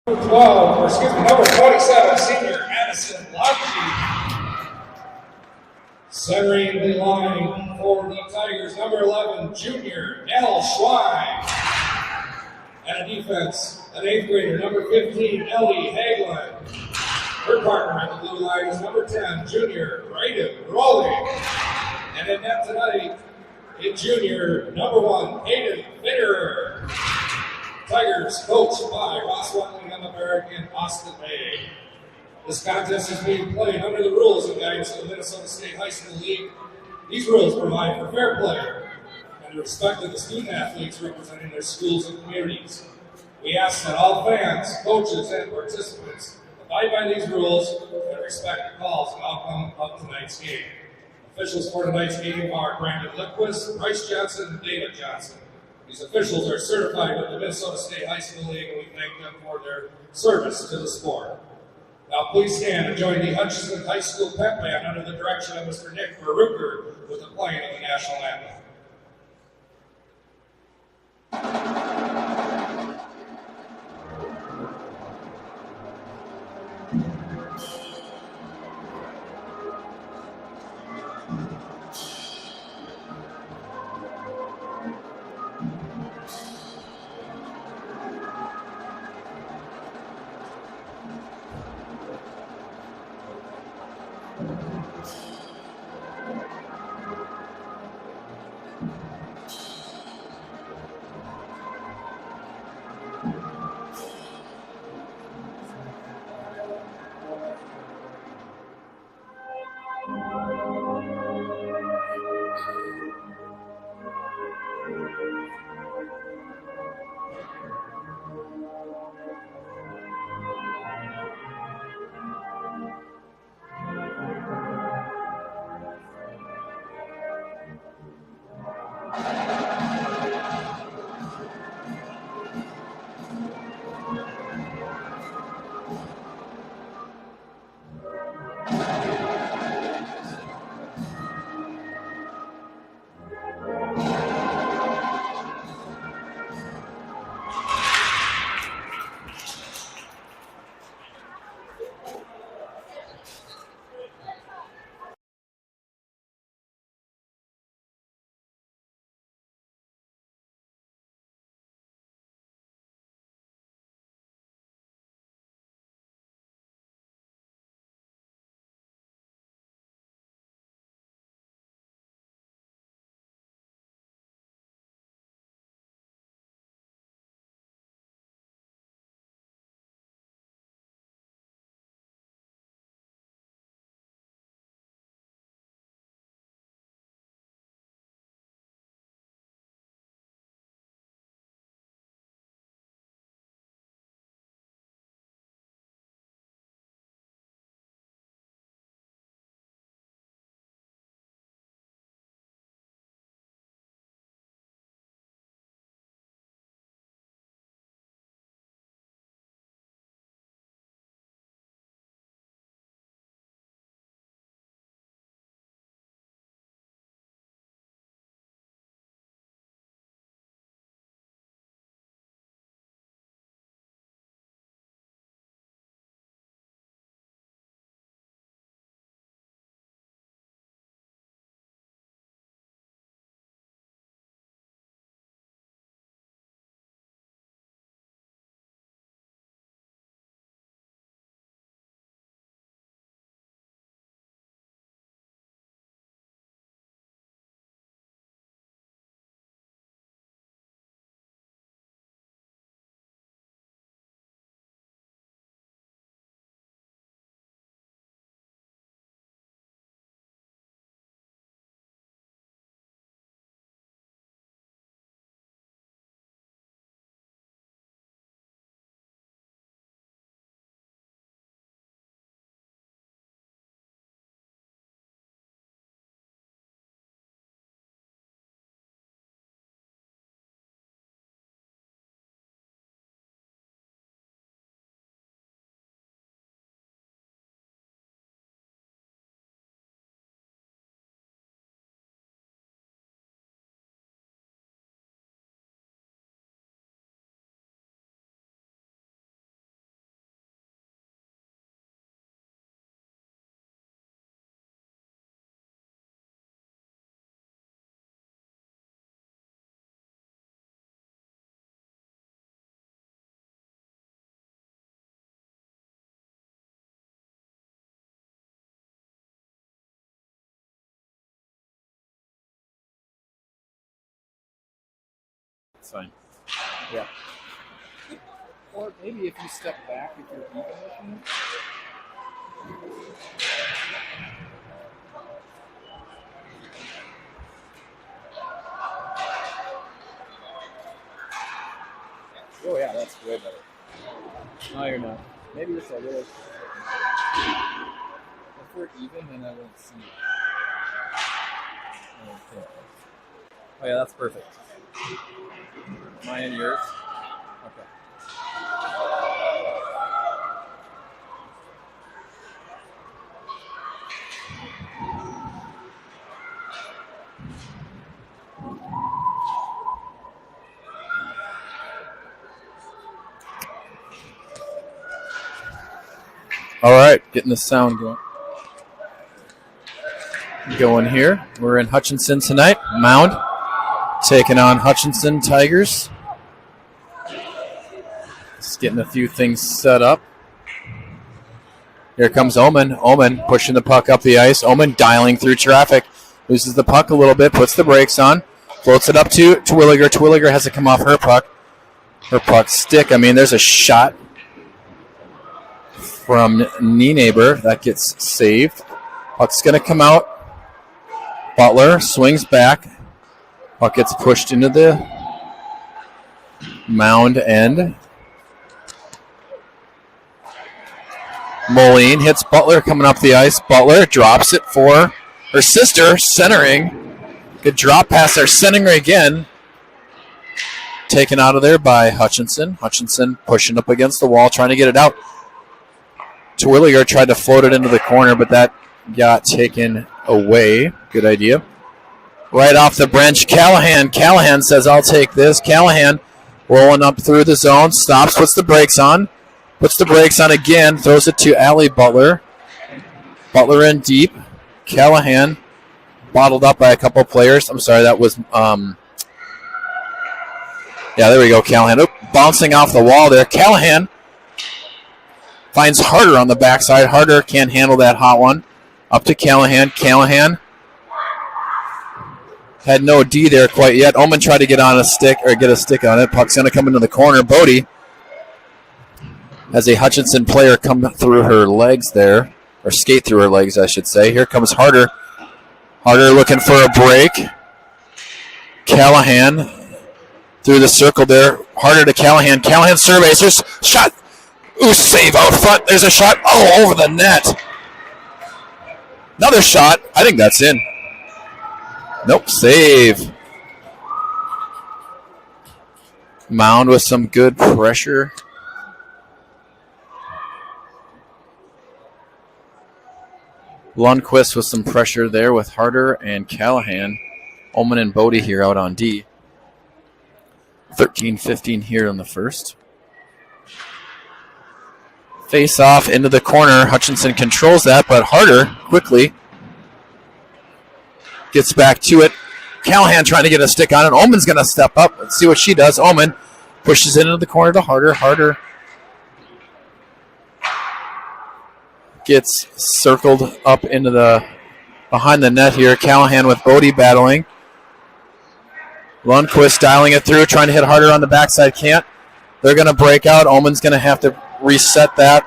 Number 27, senior Addison Lockheed. Centering the line for the Tigers, number 11, junior Nell Schwein. And a defense, an 8th grader, number 15, Ellie Hagelin. Her partner at the blue line is number 10, junior Brayden Rowley. And in net tonight, a junior, number 1, Hayden Fitterer. Tigers coached by Ross Wetling, Emma Barrick, and Austin May. This contest is being played under the rules and guidance of the Minnesota State High School League. These rules provide for fair play and the respect of the student athletes representing their schools and communities. We ask that all fans, coaches, and participants abide by these rules and respect the calls and outcome of tonight's game. Officials for tonight's game are Brandon Liquist, Bryce Johnson, and David Johnson. These officials are certified with the Minnesota State High School League, and we thank them for their service to the sport. Now please stand and join the Hutchinson High School Pep Band under the direction of Mr. Nick Barucher with the playing of the national anthem. It's fine. Yeah. Or maybe if you step back, if you're even with me. Oh yeah, that's way better. No, you're not. Maybe just a little. If we're even, then I won't see it. Okay. Oh yeah, that's perfect. Mine and yours? Okay. All right, getting the sound going here. We're in Hutchinson tonight. Mound taking on Hutchinson Tigers. Just getting a few things set up. Here comes Omen. Omen pushing the puck up the ice. Omen dialing through traffic. Loses the puck a little bit, puts the brakes on. Floats it up to Terwilliger. Terwilliger has to come off her puck. Her puck stick. I mean, there's a shot from Nienaber. That gets saved. Puck's going to come out. Butler swings back. Puck gets pushed into the mound end. Moline hits Butler coming up the ice. Butler drops it for her sister, centering. Good drop pass there, sending her again. Taken out of there by Hutchinson. Hutchinson pushing up against the wall, trying to get it out. Terwilliger tried to float it into the corner, but that got taken away. Good idea. Right off the bench, Callahan. Callahan says, I'll take this. Callahan rolling up through the zone, stops, puts the brakes on. Puts the brakes on again, throws it to Allie Butler. Butler in deep. Callahan bottled up by a couple players. I'm sorry, that was, yeah, there we go, Callahan. Oop, bouncing off the wall there. Callahan finds Harder on the backside. Harder can't handle that hot one. Up to Callahan. Callahan had no D there quite yet. Omen tried to get on a stick, or get a stick on it. Puck's going to come into the corner. Bodie has a Hutchinson player come through her legs there, or skate through her legs, I should say. Here comes Harder. Harder looking for a break. Callahan through the circle there. Harder to Callahan. Callahan surveys. There's shot. Ooh, save out front. There's a shot. Oh, over the net. Another shot. I think that's in. Nope, save. Mound with some good pressure. Lundqvist with some pressure there with Harder and Callahan. Ullman and Bodie here out on D. 13-15 here in the first. Face off into the corner. Hutchinson controls that, but Harder quickly gets back to it. Callahan trying to get a stick on it. Ullman's going to step up. Let's see what she does. Ullman pushes it into the corner to Harder. Harder gets circled up into the behind the net here. Callahan with Bodie battling. Lundqvist dialing it through, trying to hit Harder on the backside. Can't. They're going to break out. Ullman's going to have to reset that.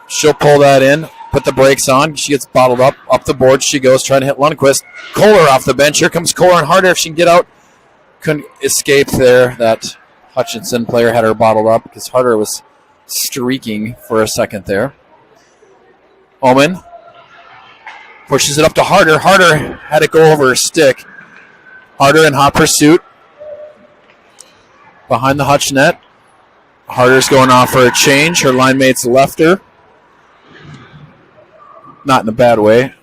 She'll pull that in, put the brakes on. She gets bottled up. Up the board she goes, trying to hit Lundqvist. Kohler off the bench. Here comes Kohler and Harder. If she can get out, couldn't escape there. That Hutchinson player had her bottled up because Harder was streaking for a second there. Ullman pushes it up to Harder. Harder had it go over her stick. Harder in hot pursuit. Behind the Hutch net. Harder's going off for a change. Her line mates left her. Not in a bad way.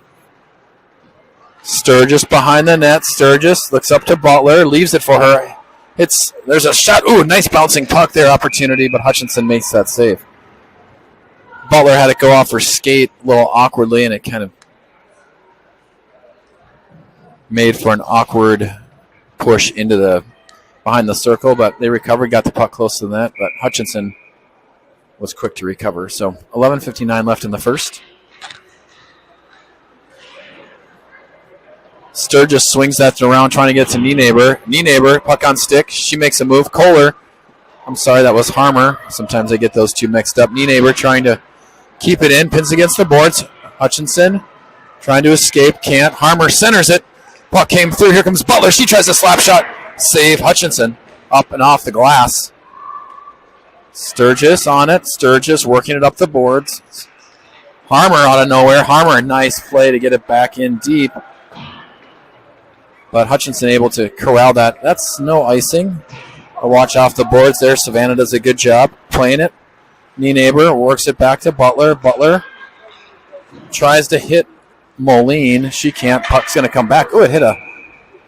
Sturgis behind the net. Sturgis looks up to Butler. Leaves it for her. There's a shot. Ooh, nice bouncing puck there. Opportunity, but Hutchinson makes that save. Butler had it go off her skate a little awkwardly, and it kind of made for an awkward push into the behind the circle, but they recovered, got the puck close to the net, but Hutchinson was quick to recover. So 11:59 left in the first. Sturgis swings that around, trying to get to Nienaber. Nienaber, puck on stick. She makes a move. Kohler. I'm sorry, that was Harmer. Sometimes I get those two mixed up. Nienaber trying to keep it in. Pins against the boards. Hutchinson trying to escape. Can't. Harmer centers it. Puck came through. Here comes Butler. She tries a slap shot. Save. Hutchinson up and off the glass. Sturgis on it. Sturgis working it up the boards. Harmer out of nowhere. Harmer, nice play to get it back in deep. But Hutchinson able to corral that. That's no icing. A watch off the boards there. Savannah does a good job playing it. Nienaber works it back to Butler. Butler tries to hit Moline. She can't. Puck's going to come back. Oh, it hit a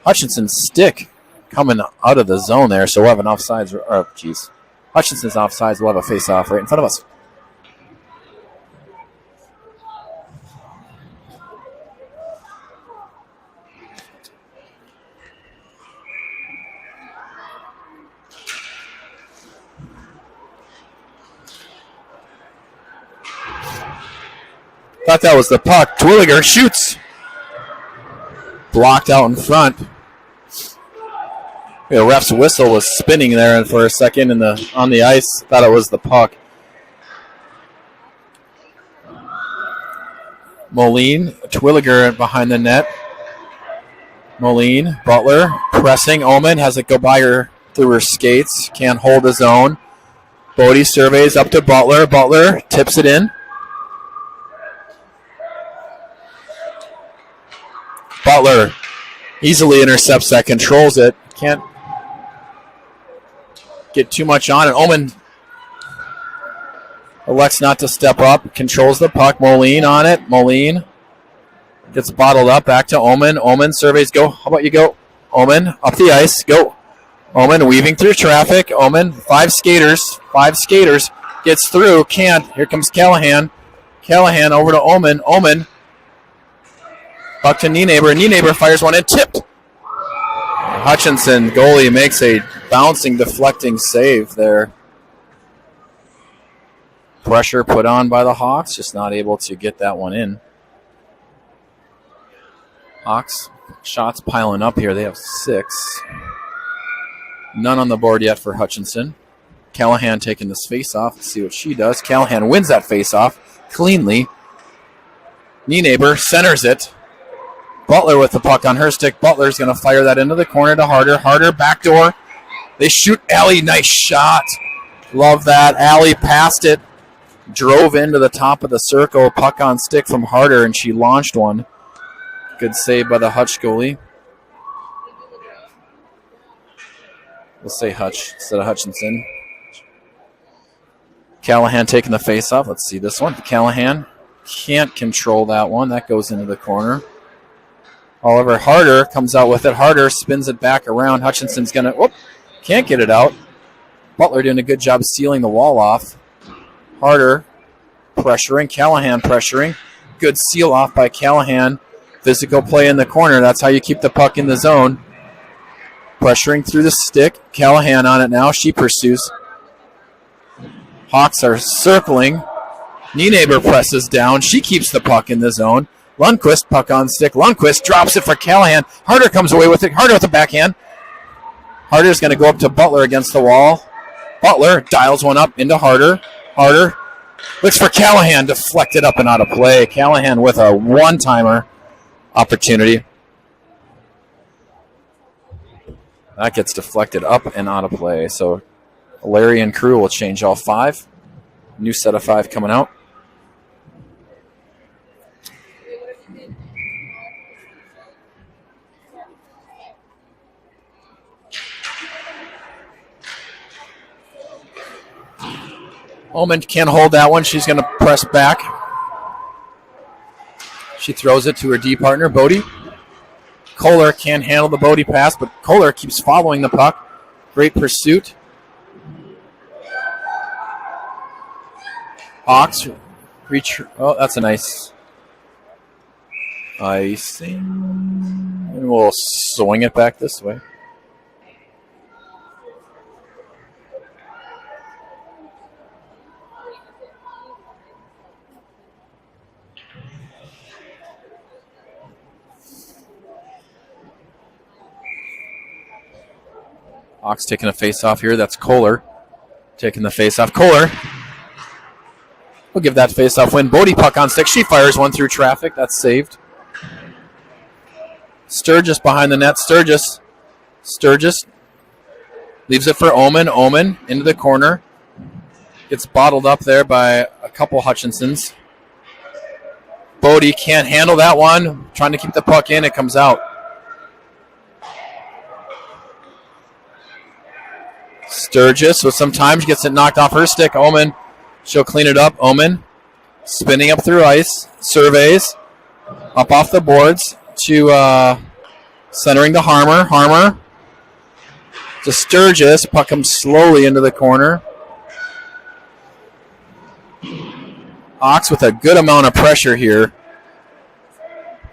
Hutchinson stick coming out of the zone there. So we'll have an offsides. Oh, geez. Hutchinson's offsides. We'll have a face-off right in front of us. Thought that was the puck. Twilliger shoots. Blocked out in front. The ref's whistle was spinning there for a second on the ice. Thought it was the puck. Moline, Twilliger behind the net. Moline, Butler, pressing. Omen has it go by her through her skates. Can't hold his own. Bodie surveys up to Butler. Butler tips it in. Butler easily intercepts that, controls it. Can't get too much on it. Omen elects not to step up. Controls the puck. Moline on it. Moline gets bottled up. Back to Omen. Omen surveys. Go. How about you go? Omen up the ice. Go. Omen weaving through traffic. Omen, five skaters. Gets through. Can't. Here comes Callahan. Callahan over to Omen. Omen. Puck to Nienaber. Nienaber fires one in. Tipped. Hutchinson, goalie, makes a bouncing, deflecting save there. Pressure put on by the Hawks. Just not able to get that one in. Hawks, shots piling up here. They have 6. None on the board yet for Hutchinson. Callahan taking this face-off. Let's see what she does. Callahan wins that face-off cleanly. Nienaber centers it. Butler with the puck on her stick. Butler's going to fire that into the corner to Harder. Harder, backdoor. They shoot Allie. Nice shot. Love that. Allie passed it. Drove into the top of the circle. Puck on stick from Harder, and she launched one. Good save by the Hutch goalie. We'll say Hutch instead of Hutchinson. Callahan taking the face off. Let's see this one. Callahan can't control that one. That goes into the corner. However, Harder comes out with it. Harder spins it back around. Hutchinson's going to, can't get it out. Butler doing a good job sealing the wall off. Harder pressuring. Callahan pressuring. Good seal off by Callahan. Physical play in the corner. That's how you keep the puck in the zone. Pressuring through the stick. Callahan on it now. She pursues. Hawks are circling. Nienaber presses down. She keeps the puck in the zone. Lundqvist, puck on stick. Lundqvist drops it for Callahan. Harder comes away with it. Harder with the backhand. Harder's going to go up to Butler against the wall. Butler dials one up into Harder. Harder looks for Callahan. Deflected up and out of play. Callahan with a one-timer opportunity. That gets deflected up and out of play. So Larry and crew will change all 5. New set of 5 coming out. Omen can't hold that one. She's going to press back. She throws it to her D partner, Bodie. Kohler can't handle the Bodie pass, but Kohler keeps following the puck. Great pursuit. Hawks reach. Oh, that's a nice icing. And we'll swing it back this way. Hawks taking a face-off here. That's Kohler taking the face-off. Kohler will give that face-off win. Bodie puck on stick. She fires one through traffic. That's saved. Sturgis behind the net. Sturgis leaves it for Omen. Omen into the corner. Gets bottled up there by a couple Hutchinsons. Bodie can't handle that one. Trying to keep the puck in. It comes out. Sturgis with some time. She gets it knocked off her stick. Omen. She'll clean it up. Omen spinning up through ice. Surveys. Up off the boards to centering to Harmer. Harmer to Sturgis. Puck comes slowly into the corner. Ox with a good amount of pressure here.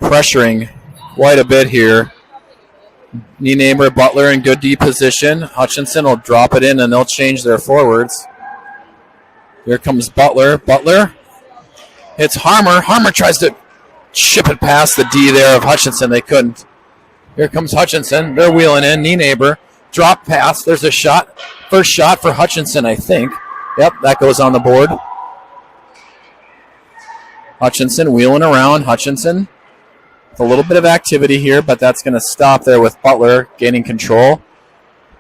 Pressuring quite a bit here. Nienaber, Butler in good D position. Hutchinson will drop it in and they'll change their forwards. Here comes Butler. Butler hits Harmer. Harmer tries to ship it past the D there of Hutchinson. They couldn't. Here comes Hutchinson. They're wheeling in. Nienaber. Drop pass. There's a shot. First shot for Hutchinson, I think. Yep, that goes on the board. Hutchinson wheeling around. Hutchinson with a little bit of activity here, but that's going to stop there with Butler gaining control.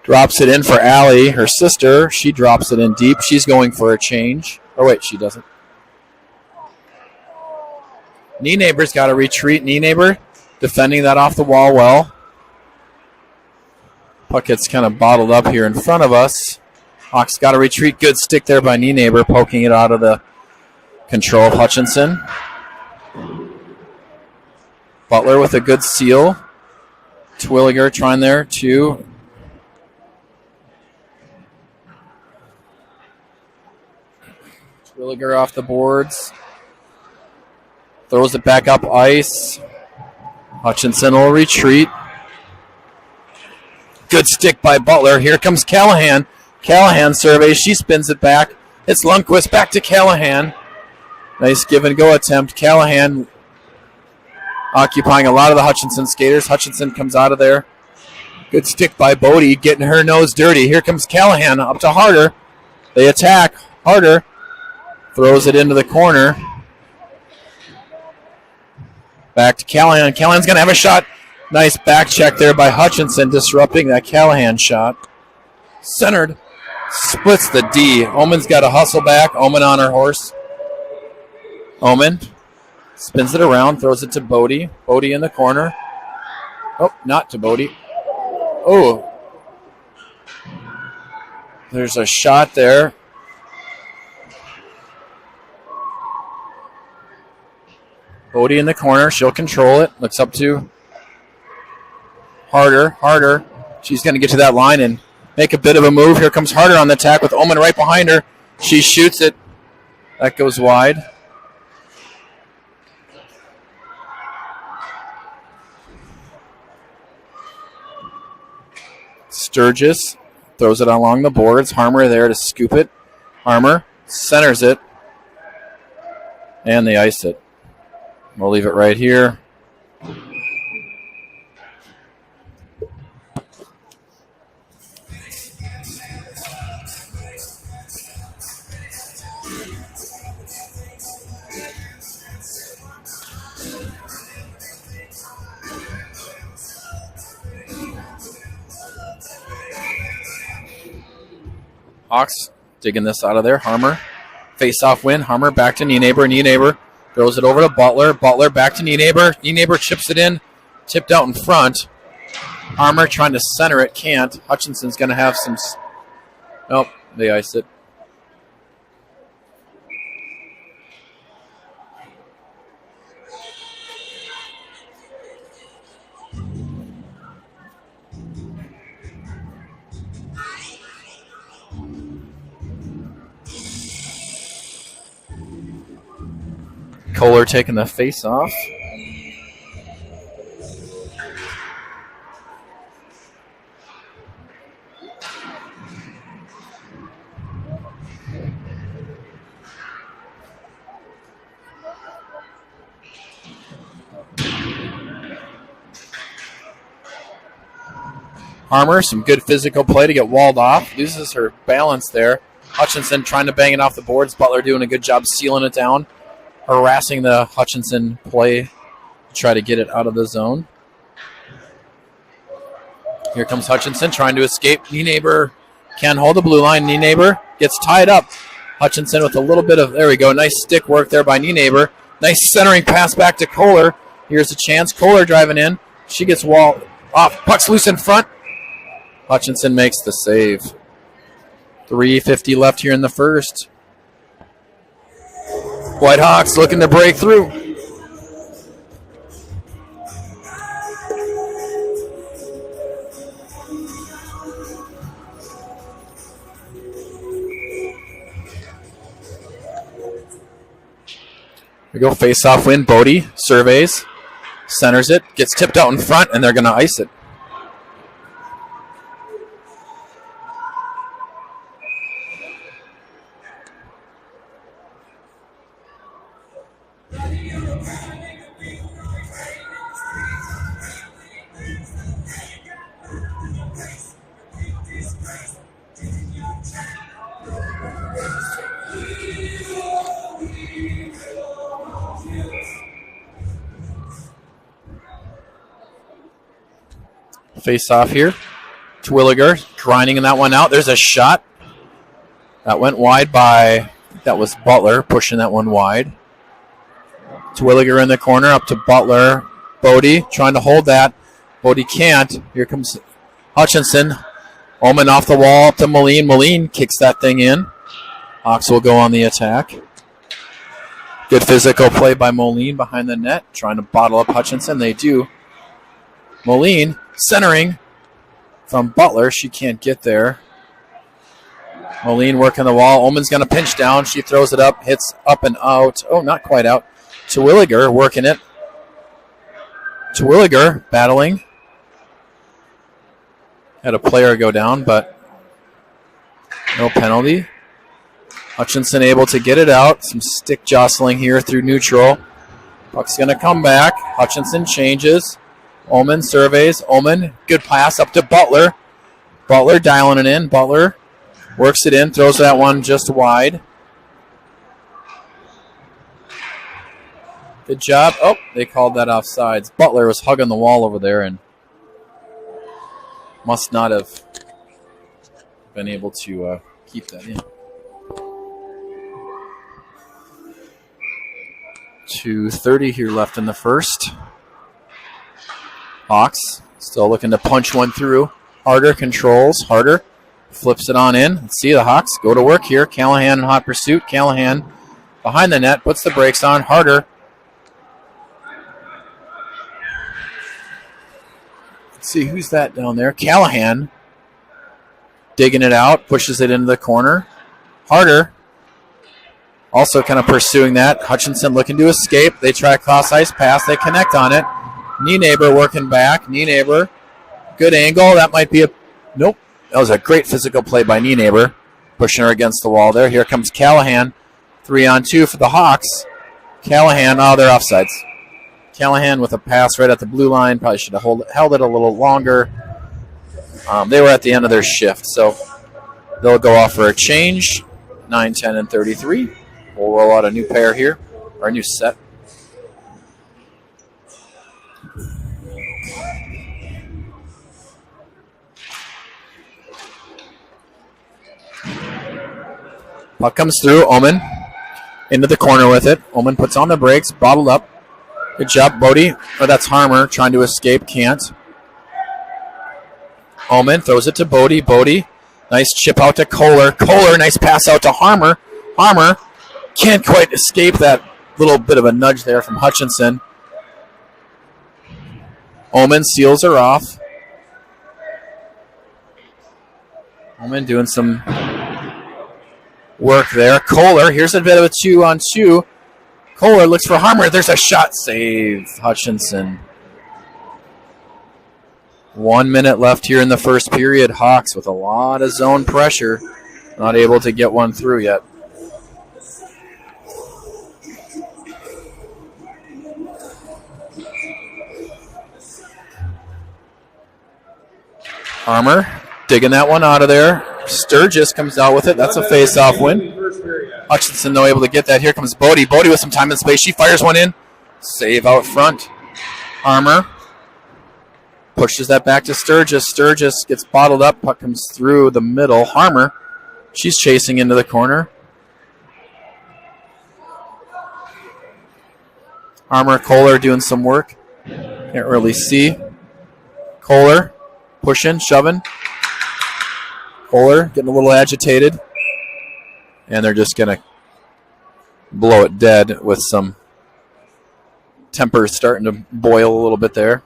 Drops it in for Allie, her sister. She drops it in deep. She's going for a change. Oh, wait, she doesn't. Nienaber's got to retreat. Nienaber defending that off the wall well. Puck gets kind of bottled up here in front of us. Hawks got to retreat. Good stick there by Nienaber, poking it out of the control of Hutchinson. Butler with a good seal. Twilliger trying there to Twilliger off the boards. Throws it back up ice. Hutchinson will retreat. Good stick by Butler. Here comes Callahan. Callahan surveys. She spins it back. It's Lundqvist back to Callahan. Nice give and go attempt. Callahan occupying a lot of the Hutchinson skaters. Hutchinson comes out of there. Good stick by Bodie, getting her nose dirty. Here comes Callahan up to Harder. They attack. Harder throws it into the corner. Back to Callahan. Callahan's going to have a shot. Nice back check there by Hutchinson, disrupting that Callahan shot. Centered. Splits the D. Omen's got to hustle back. Omen on her horse. Omen spins it around, throws it to Bodie. Bodie in the corner. Oh, not to Bodie. Oh. There's a shot there. Bodie in the corner. She'll control it. Looks up to Harder. Harder. She's going to get to that line and make a bit of a move. Here comes Harder on the attack with Omen right behind her. She shoots it. That goes wide. Sturgis throws it along the boards. Harmer there to scoop it. Harmer centers it. And they ice it. We'll leave it right here. Hawks digging this out of there. Harmer, face-off win. Harmer back to Nienaber. Nienaber throws it over to Butler. Butler back to Nienaber. Nienaber chips it in. Tipped out in front. Harmer trying to center it. Can't. Hutchinson's going to have some... Nope, they ice it. Kohler taking the face off. Harmer, some good physical play to get walled off. Loses her balance there. Hutchinson trying to bang it off the boards. Butler doing a good job sealing it down. Harassing the Hutchinson play to try to get it out of the zone. Here comes Hutchinson trying to escape. Nienaber can hold the blue line. Nienaber gets tied up. Hutchinson with a little bit of, there we go, nice stick work there by Nienaber. Nice centering pass back to Kohler. Here's a chance. Kohler driving in. She gets walled off. Puck's loose in front. Hutchinson makes the save. 3:50 left here in the first. Whitehawks looking to break through. We go face-off win. Bodie surveys, centers it, gets tipped out in front, and they're going to ice it. Face off here. Twilliger grinding that one out. There's a shot. That went wide by, that was Butler pushing that one wide. Twilliger in the corner up to Butler. Bodie trying to hold that. Bodie can't. Here comes Hutchinson. Omen off the wall up to Moline. Moline kicks that thing in. Hawks will go on the attack. Good physical play by Moline behind the net. Trying to bottle up Hutchinson. They do. Moline centering from Butler. She can't get there. Moline working the wall. Omen's going to pinch down. She throws it up. Hits up and out. Oh, not quite out. Terwilliger working it. Terwilliger battling. Had a player go down, but no penalty. Hutchinson able to get it out. Some stick jostling here through neutral. Puck's going to come back. Hutchinson changes. Omen surveys. Omen, good pass up to Butler. Butler dialing it in. Butler works it in, throws that one just wide. Good job. Oh, they called that offsides. Butler was hugging the wall over there and must not have been able to keep that in. 2:30 here left in the first. Hawks still looking to punch one through. Harder controls. Harder flips it on in. Let's see the Hawks go to work here. Callahan in hot pursuit. Callahan behind the net. Puts the brakes on. Harder. Let's see who's that down there. Callahan digging it out. Pushes it into the corner. Harder. Also kind of pursuing that. Hutchinson looking to escape. They try a cross-ice pass. They connect on it. Nienaber working back. Nienaber. Good angle. That might be a... Nope. That was a great physical play by Nienaber. Pushing her against the wall there. Here comes Callahan. 3-on-2 for the Hawks. Callahan. Oh, they're offsides. Callahan with a pass right at the blue line. Probably should have held it a little longer. They were at the end of their shift, so they'll go off for a change. 9, 10, and 33. We'll roll out a new pair here, or a new set. Puck comes through. Omen into the corner with it. Omen puts on the brakes, bottled up. Good job, Bodie. Oh, that's Harmer trying to escape, can't. Omen throws it to Bodie. Bodie, nice chip out to Kohler. Kohler, nice pass out to Harmer. Harmer can't quite escape that little bit of a nudge there from Hutchinson. Omen seals her off. Omen doing some work there. Kohler, here's a bit of a 2-on-2. Kohler looks for Harmer. There's a shot. Save Hutchinson. 1 minute left here in the first period. Hawks with a lot of zone pressure. Not able to get one through yet. Armour digging that one out of there. Sturgis comes out with it. That's a face-off win. Hutchinson, though, able to get that. Here comes Bodie. Bodie with some time and space. She fires one in. Save out front. Armour pushes that back to Sturgis. Sturgis gets bottled up. Puck comes through the middle. Harmer, she's chasing into the corner. Armour, Kohler doing some work. Can't really see. Kohler pushing, shoving. Kohler getting a little agitated. And they're just going to blow it dead with some temper starting to boil a little bit there.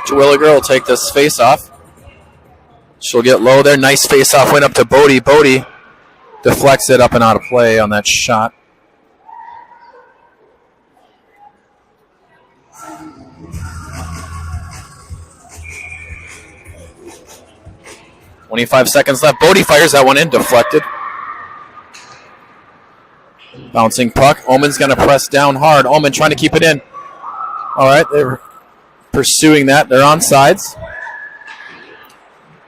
Terwilliger will take this face-off. She'll get low there. Nice face-off went up to Bodie. Bodie deflects it up and out of play on that shot. .25 seconds left. Bodie fires that one in. Deflected. Bouncing puck. Omen's going to press down hard. Omen trying to keep it in. All right, they're pursuing that. They're on sides.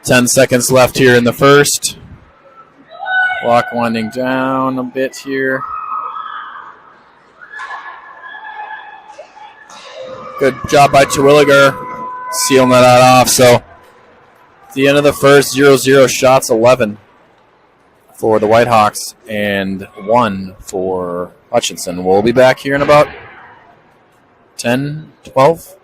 10 seconds left here in the first. Clock winding down a bit here. Good job by Terwilliger sealing that off. So at the end of the first, 0-0 shots, 11 for the Whitehawks and 1 for Hutchinson. We'll be back here in about 10, 12.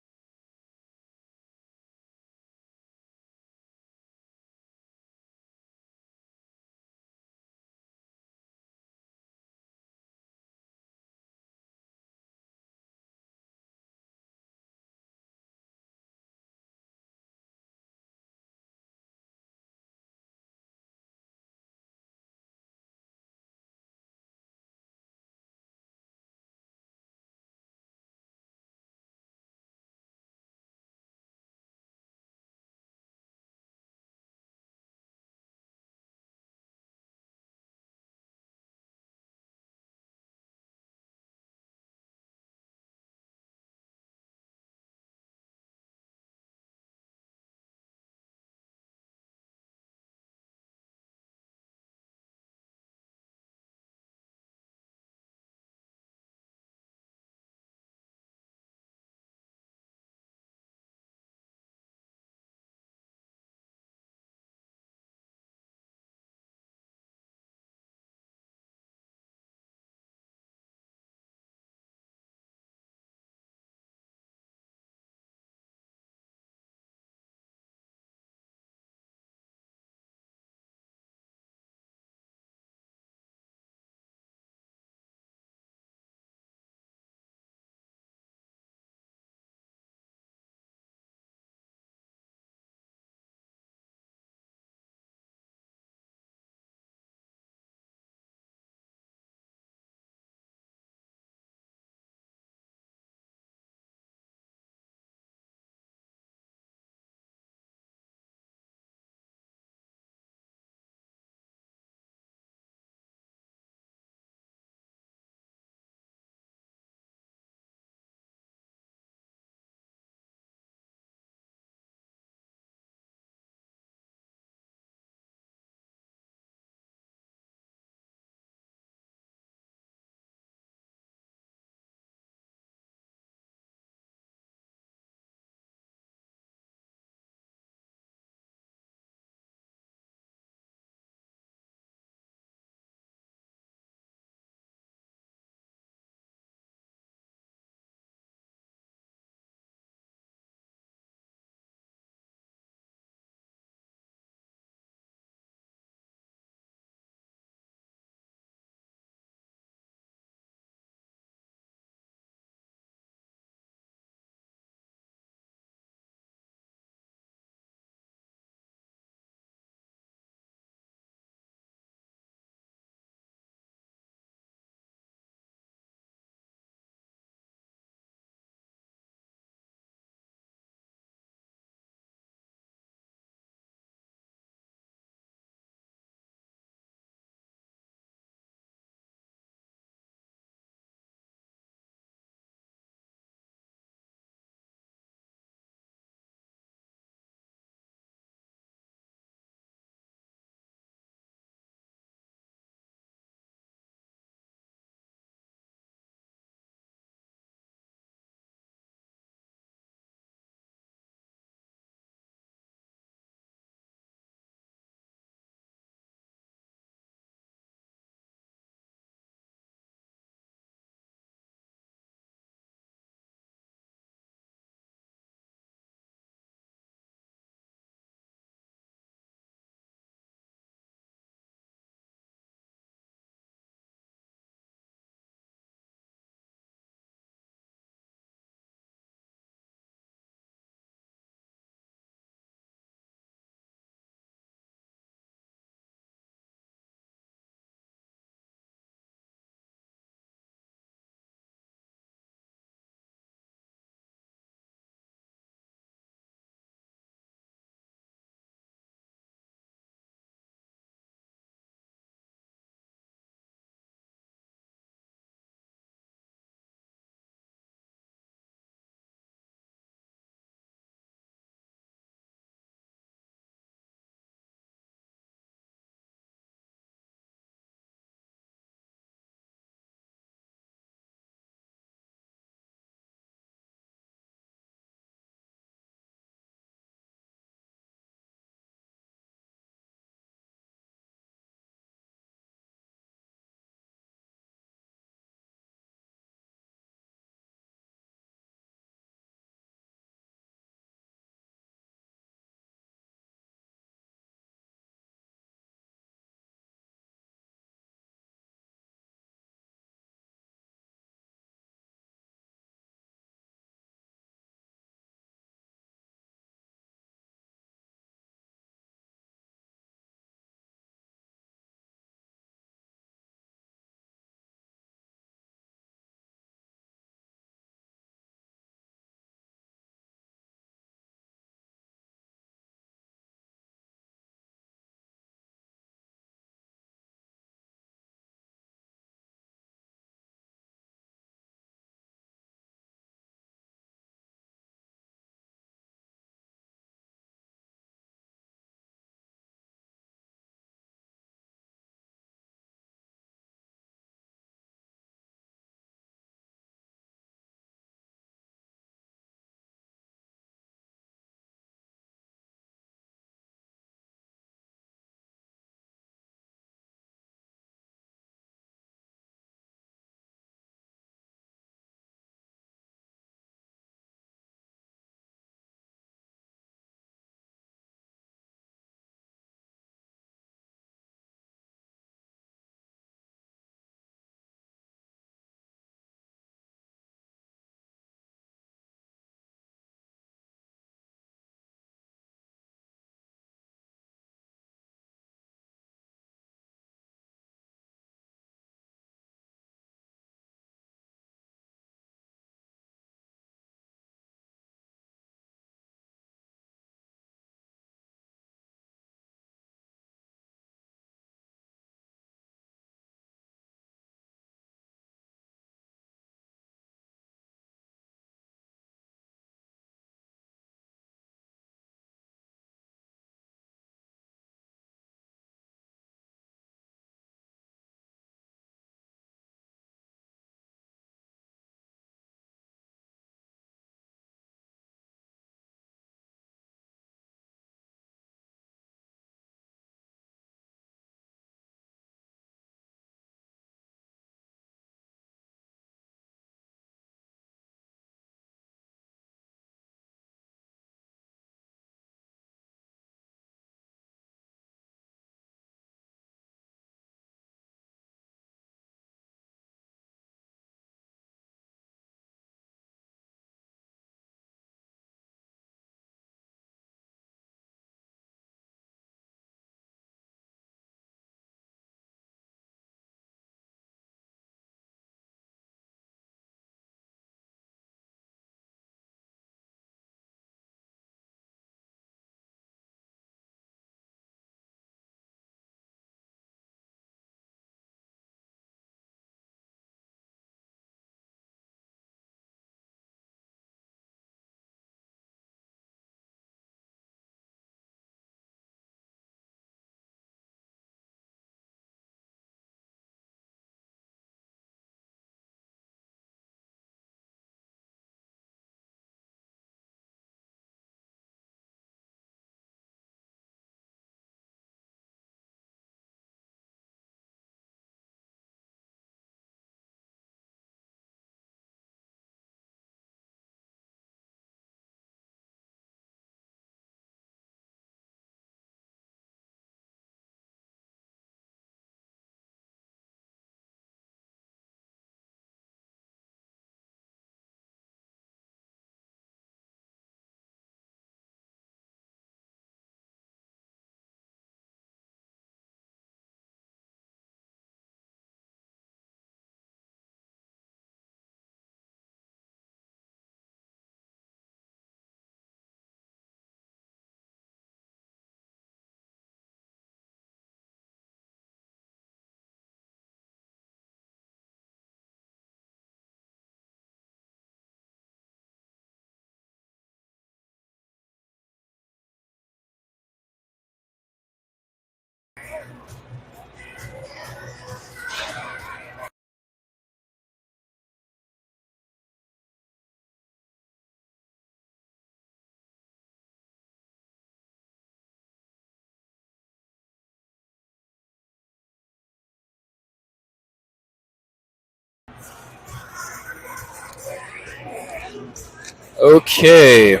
Okay.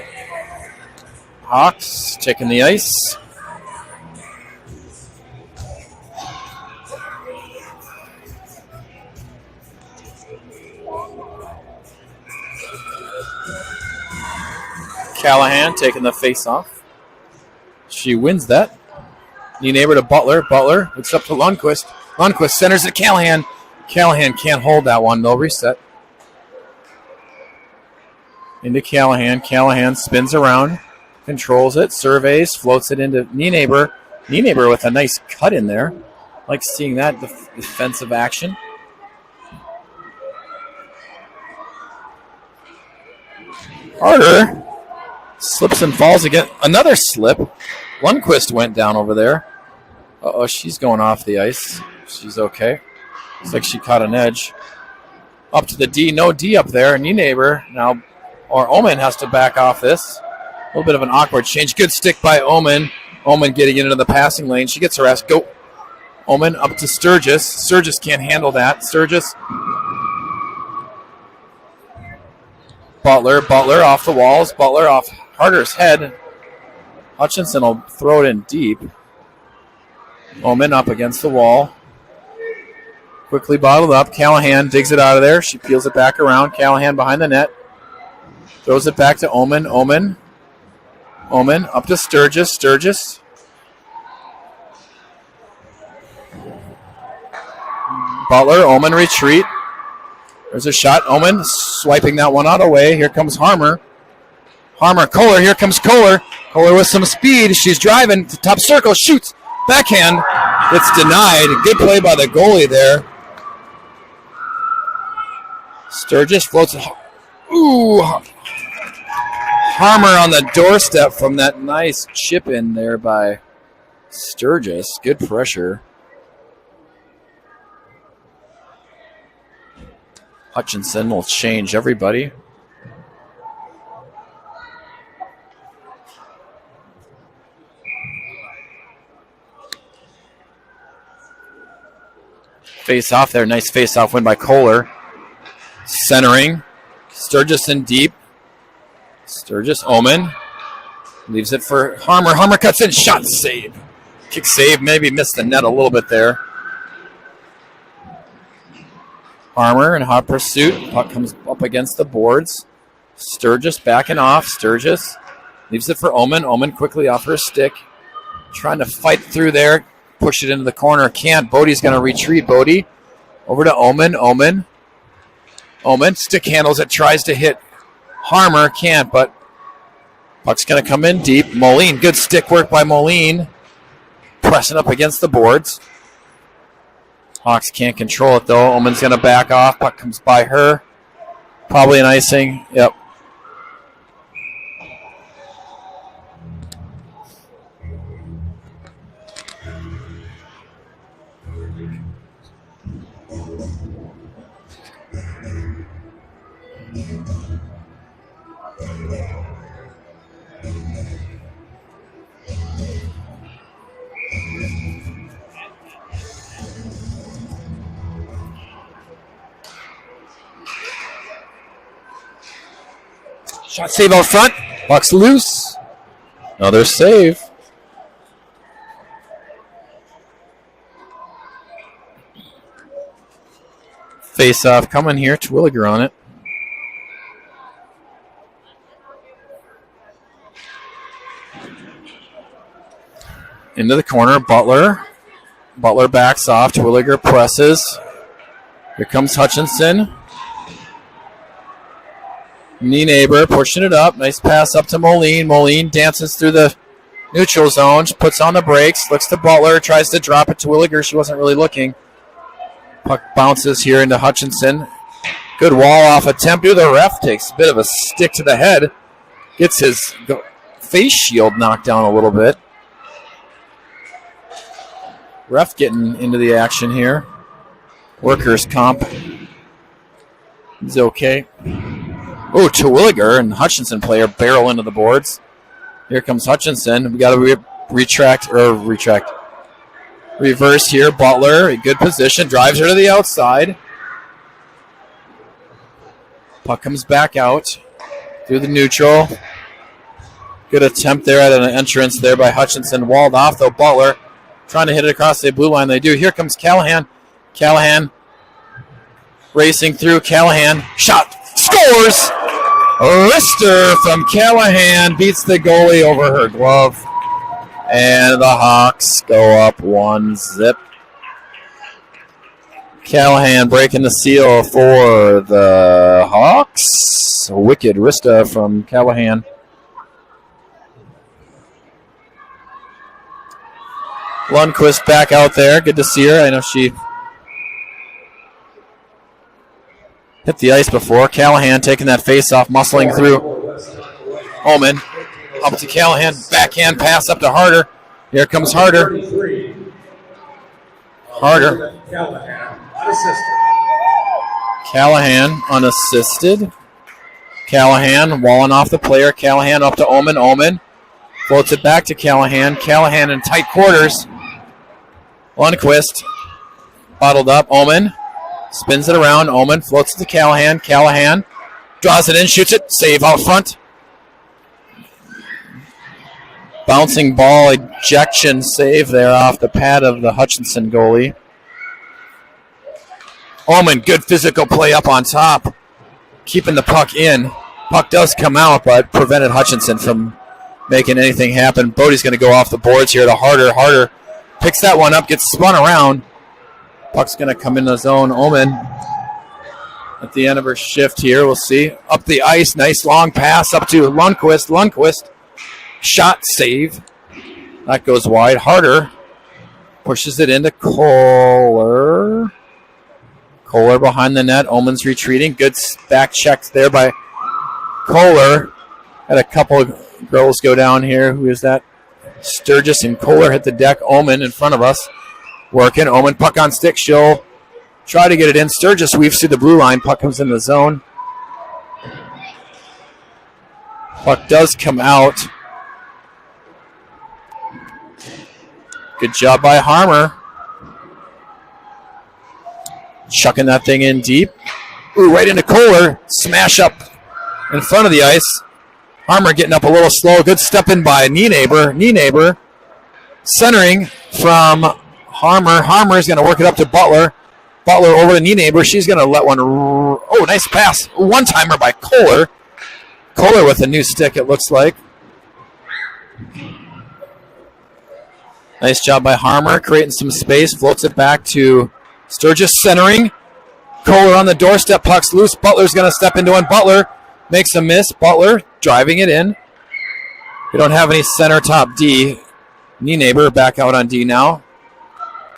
Hawks taking the ice. Callahan taking the face-off. She wins that. Knee neighbor to Butler. Butler looks up to Lundqvist. Lundqvist centers it to Callahan. Callahan can't hold that one. They'll reset. Into Callahan. Callahan spins around, controls it, surveys, floats it into knee neighbor. Knee neighbor with a nice cut in there. Like seeing that defensive action. Harder. Slips and falls again. Another slip. Lundqvist went down over there. Uh-oh, she's going off the ice. She's okay. Looks like she caught an edge. Up to the D. No D up there. Knee neighbor now, or Omen has to back off this. A little bit of an awkward change. Good stick by Omen. Omen getting into the passing lane. She gets her ass. Go. Omen up to Sturgis. Sturgis can't handle that. Sturgis. Butler off the walls. Butler off Harder's head. Hutchinson will throw it in deep. Omen up against the wall. Quickly bottled up. Callahan digs it out of there. She peels it back around. Callahan behind the net. Throws it back to Omen. Omen up to Sturgis. Sturgis. Butler. Omen retreat. There's a shot. Omen swiping that one out of the way. Here comes Harmer. Kohler. Here comes Kohler. Kohler with some speed. She's driving to top circle. Shoots. Backhand. It's denied. Good play by the goalie there. Sturgis floats it. Ooh. Harmer on the doorstep from that nice chip in there by Sturgis. Good pressure. Hutchinson will change everybody. Face off there. Nice face off win by Kohler. Centering. Sturgis in deep. Sturgis. Omen. Leaves it for Harmer. Harmer cuts in. Shot save. Kick save. Maybe missed the net a little bit there. Harmer in hot pursuit. Puck comes up against the boards. Sturgis backing off. Sturgis leaves it for Omen. Omen quickly off her stick. Trying to fight through there. Push it into the corner. Can't. Bodie's going to retreat. Bodie over to Omen. Omen stick handles it. Tries to hit Harmer. Can't, but puck's going to come in deep. Moline. Good stick work by Moline. Pressing up against the boards. Hawks can't control it, though. Omen's going to back off. Puck comes by her. Probably an icing. Yep. Shot save out front. Puck's loose. Another save. Face off coming here. Twilliger on it. Into the corner. Butler. Butler backs off. Twilliger presses. Here comes Hutchinson. Knee neighbor pushing it up. Nice pass up to Moline. Moline dances through the neutral zone. Puts on the brakes. Looks to Butler. Tries to drop it to Williger. She wasn't really looking. Puck bounces here into Hutchinson. Good wall-off attempt. The ref takes a bit of a stick to the head. Gets his face shield knocked down a little bit. Ref getting into the action here. Workers' comp. He's okay. Oh, Terwilliger and Hutchinson player barrel into the boards. Here comes Hutchinson. We got to reverse here. Butler, a good position, drives her to the outside. Puck comes back out. through the neutral. Good attempt there at an entrance there by Hutchinson. Walled off, though. Butler trying to hit it across the blue line. They do. Here comes Callahan. Callahan racing through. Callahan. Shot. Scores! Wrister from Callahan beats the goalie over her glove. And the Hawks go up 1-0. Callahan breaking the seal for the Hawks. Wicked wrista from Callahan. Lundqvist back out there. Good to see her. I know she hit the ice before. Callahan taking that face off, muscling through. Omen up to Callahan. Backhand pass up to Harder. Here comes Harder. Harder. Callahan unassisted. Callahan walling off the player. Callahan up to Omen. Omen floats it back to Callahan. Callahan in tight quarters. Lundqvist bottled up. Omen spins it around. Omen floats it to Callahan. Callahan draws it in, shoots it. Save out front. Bouncing ball ejection save there off the pad of the Hutchinson goalie. Omen, good physical play up on top. Keeping the puck in. Puck does come out, but prevented Hutchinson from making anything happen. Bodie's going to go off the boards here to Harder. Harder picks that one up, gets spun around. Puck's going to come in the zone. Omen at the end of her shift here. We'll see. Up the ice. Nice long pass up to Lundqvist. Lundqvist. Shot save. That goes wide. Harder pushes it into Kohler. Kohler behind the net. Omen's retreating. Good back check there by Kohler. Had a couple of girls go down here. Who is that? Sturgis and Kohler hit the deck. Omen in front of us. Working. Omen puck on stick. She'll try to get it in. Sturgis weaves through the blue line. Puck comes in the zone. Puck does come out. Good job by Harmer. Chucking that thing in deep. Ooh, right into Kohler. Smash up in front of the ice. Harmer getting up a little slow. Good step in by Nienaber. Centering from Harmer. Harmer is going to work it up to Butler. Butler over to Nienaber. She's going to let one. Oh, nice pass. One-timer by Kohler. Kohler with a new stick, it looks like. Nice job by Harmer, creating some space. Floats it back to Sturgis centering. Kohler on the doorstep. Puck's loose. Butler's going to step into one. Butler makes a miss. Butler driving it in. We don't have any center top D. Nienaber back out on D now.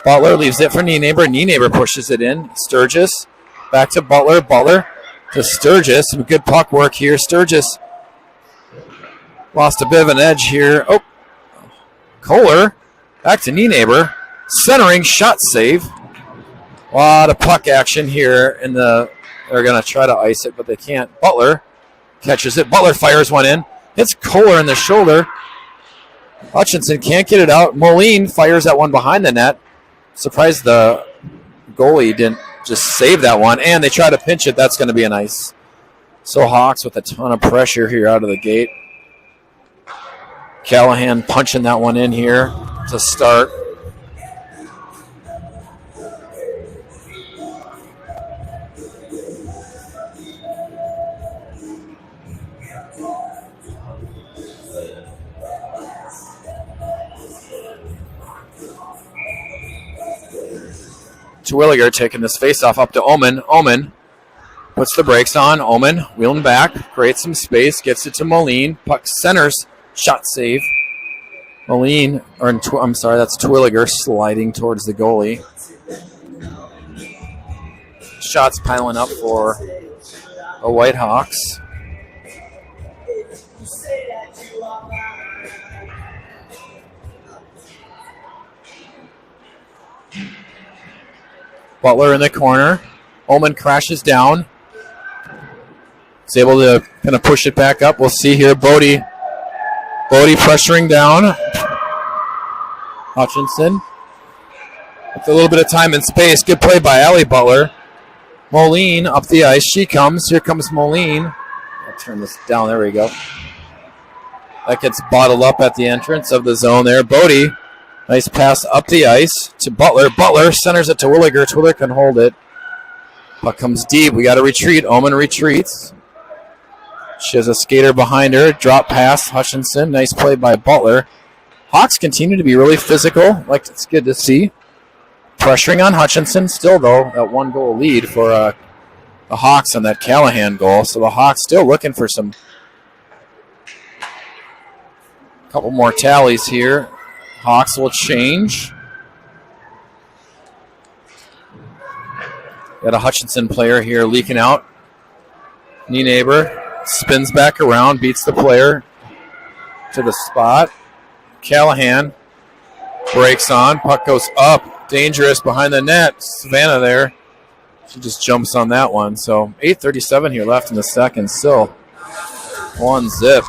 Butler leaves it for Nienaber. Nienaber pushes it in. Sturgis back to Butler. Butler to Sturgis. Some good puck work here. Sturgis lost a bit of an edge here. Oh, Kohler back to Nienaber. Centering, shot save. A lot of puck action here. They're going to try to ice it, but they can't. Butler catches it. Butler fires one in. Hits Kohler in the shoulder. Hutchinson can't get it out. Moline fires that one behind the net. Surprised the goalie didn't just save that one. And they try to pinch it. That's going to be a nice. So Hawks with a ton of pressure here out of the gate. Callahan punching that one in here to start. Terwilliger taking this face-off up to Omen. Omen puts the brakes on. Omen wheeling back, creates some space, gets it to Moline. Puck centers, shot save. Moline, that's Terwilliger sliding towards the goalie. Shots piling up for the Whitehawks. Butler in the corner. Omen crashes down. He's able to kind of push it back up. We'll see here. Bodie pressuring down. Hutchinson. With a little bit of time and space. Good play by Allie Butler. Moline up the ice. She comes. Here comes Moline. turn this down. There we go. That gets bottled up at the entrance of the zone there. Bodie, nice pass up the ice to Butler. Butler centers it to Williger. Twiller can hold it. Puck comes deep. We got to retreat. Omen retreats. She has a skater behind her. Drop pass. Hutchinson. Nice play by Butler. Hawks continue to be really physical. Like, it's good to see. Pressuring on Hutchinson. Still, though, that 1-goal lead for the Hawks on that Callahan goal. So the Hawks still looking for some couple more tallies here. Hawks will change. Got a Hutchinson player here leaking out. Nienaber spins back around, beats the player to the spot. Callahan breaks on. Puck goes up. Dangerous behind the net. Savannah there. She just jumps on that one. So 8:37 here left in the second. Still 1-0.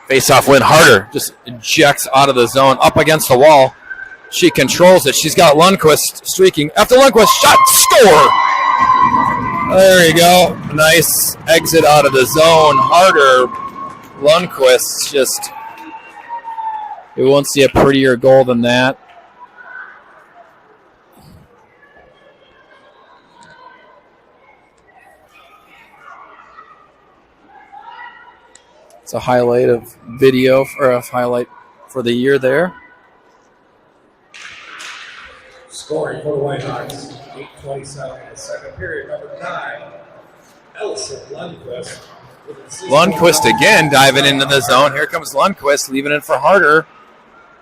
Face-off win. Harder just ejects out of the zone, up against the wall. She controls it. She's got Lundqvist streaking. After Lundqvist, shot, score! There you go. Nice exit out of the zone. Harder. Lundqvist just... You won't see a prettier goal than that. It's a highlight of video, or a highlight for the year there. Scoring for the Whitehawks, 8:27 in the second period, number 9, Ellison Lundqvist. Lundqvist again diving into the zone. Here comes Lundqvist, leaving it for Harder.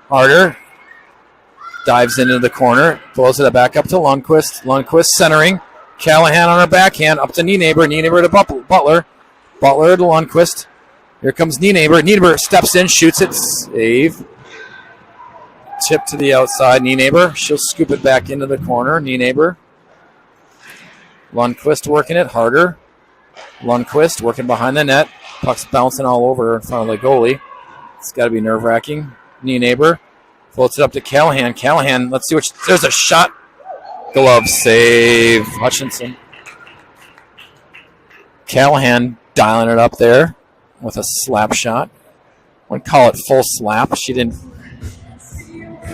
Harder dives into the corner, pulls it back up to Lundqvist. Lundqvist centering. Callahan on her backhand, up to Nienaber. Nienaber to Butler. Butler to Lundqvist. Here comes Nienaber. Nienaber steps in, shoots it, save. Tip to the outside. Nienaber, she'll scoop it back into the corner. Nienaber. Lundqvist working it harder. Lundqvist working behind the net. Puck's bouncing all over in front of the goalie. It's got to be nerve-wracking. Nienaber floats it up to Callahan. Callahan, let's see what there's a shot. Glove save. Hutchinson. Callahan dialing it up there with a slap shot. I wouldn't call it full slap. She didn't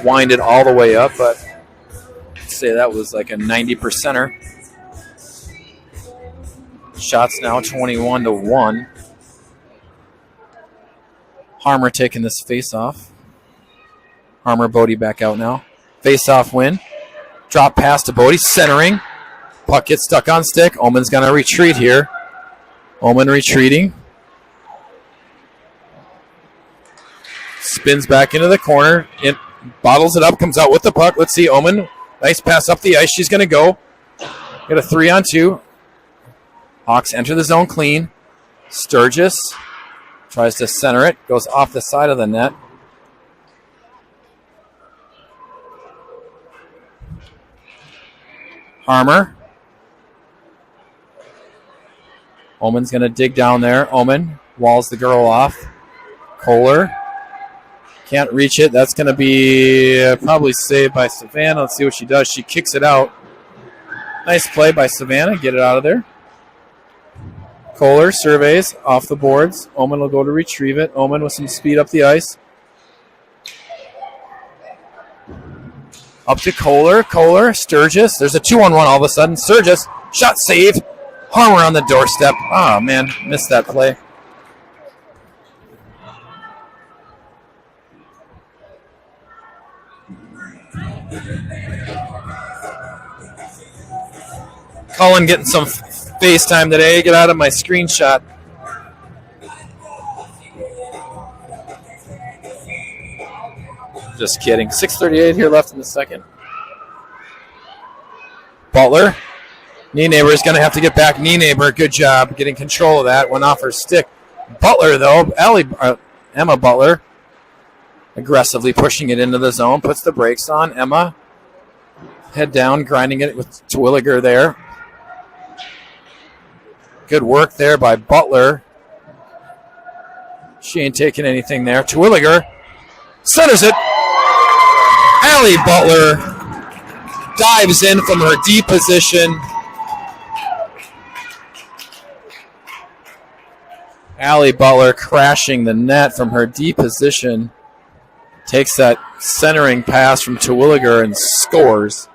wind it all the way up, but I'd say that was like a 90%er. Shots now 21-1. Harmer taking this face-off. Harmer, Bodie back out now. Face-off win. Drop pass to Bodie, centering. Puck gets stuck on stick. Omen's going to retreat here. Omen retreating. Spins back into the corner. It bottles it up, comes out with the puck. Let's see, Omen. Nice pass up the ice. She's going to go. Got a 3-on-2. Hawks enter the zone clean. Sturgis tries to center it. Goes off the side of the net. Harmer. Omen's going to dig down there. Omen walls the girl off. Kohler. Can't reach it. That's going to be probably saved by Savannah. Let's see what she does. She kicks it out. Nice play by Savannah. Get it out of there. Kohler surveys off the boards. Omen will go to retrieve it. Omen with some speed up the ice. Up to Kohler. Kohler, Sturgis. There's a 2-on-1 all of a sudden. Sturgis, shot saved. Harmer on the doorstep. Oh, man, missed that play. Cullen getting some FaceTime today. Get out of my screenshot. Just kidding. 6:38 here left in the second. Butler. Nienaber is going to have to get back. Nienaber, good job getting control of that. Went off her stick. Butler, though, Emma Butler, aggressively pushing it into the zone. Puts the brakes on. Emma, head down, grinding it with Twilliger there. Good work there by Butler. She ain't taking anything there. Terwilliger centers it. Allie Butler dives in from her deep position. Allie Butler crashing the net from her deep position. Takes that centering pass from Terwilliger and scores.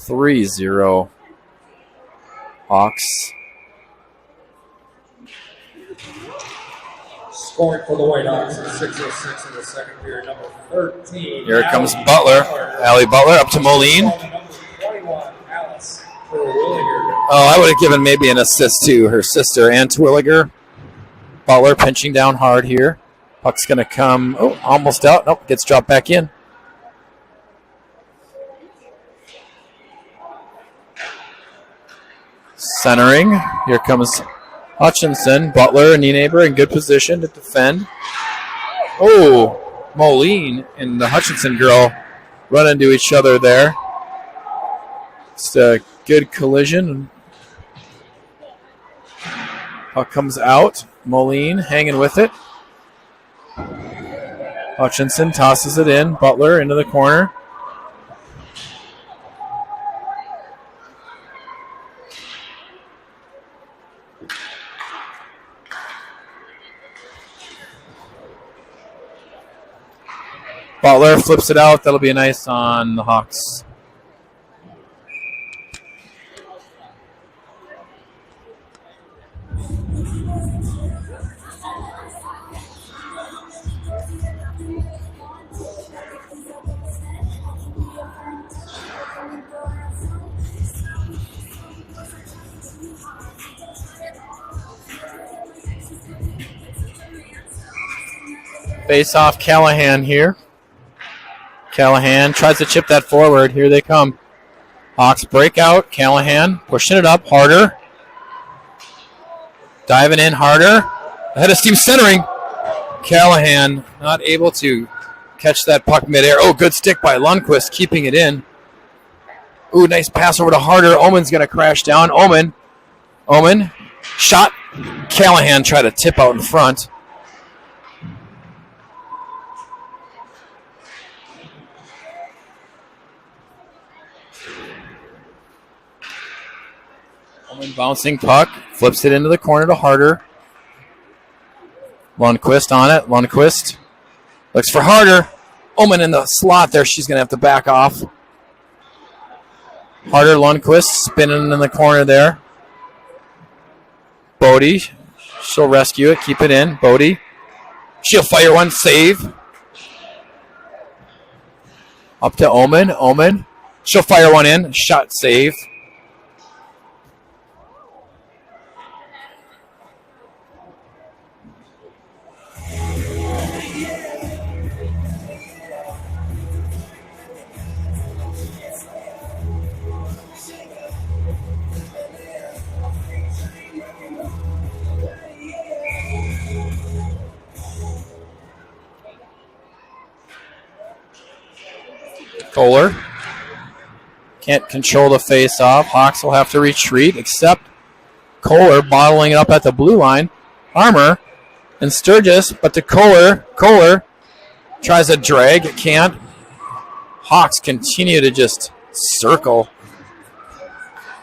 3-0 Hawks. Scoring for the Whitehawks is 6:06 in the second period, number 13. Here comes Butler. Allie Butler up to Moline. Number 21, Alice Terwilliger. Oh, I would have given maybe an assist to her sister and Terwilliger. Butler pinching down hard here. Puck's going to come, almost out. Nope, gets dropped back in. Centering. Here comes Hutchinson. Butler and Nienaber in good position to defend. Oh, Moline and the Hutchinson girl run into each other there. It's a good collision. Puck comes out. Moline hanging with it. Hutchinson tosses it in. Butler into the corner. Butler flips it out. That'll be a nice on the Hawks. Face off Callahan here. Callahan tries to chip that forward. Here they come. Hawks break out. Callahan pushing it up harder. Diving in harder. Ahead of steam centering. Callahan not able to catch that puck midair. Oh, good stick by Lundqvist, keeping it in. Ooh, nice pass over to Harder. Omen's going to crash down. Omen. Shot. Callahan tried to tip out in front. Omen bouncing puck. Flips it into the corner to Harder. Lundqvist on it. Lundqvist looks for Harder. Omen in the slot there. She's going to have to back off. Harder, Lundqvist spinning in the corner there. Bodie. She'll rescue it. Keep it in. Bodie. She'll fire one. Save. Up to Omen. Omen. She'll fire one in. Shot. Save. Kohler can't control the face-off. Hawks will have to retreat, except Kohler bottling it up at the blue line. Armour and Sturgis, but to Kohler. Kohler tries to drag. It can't. Hawks continue to just circle.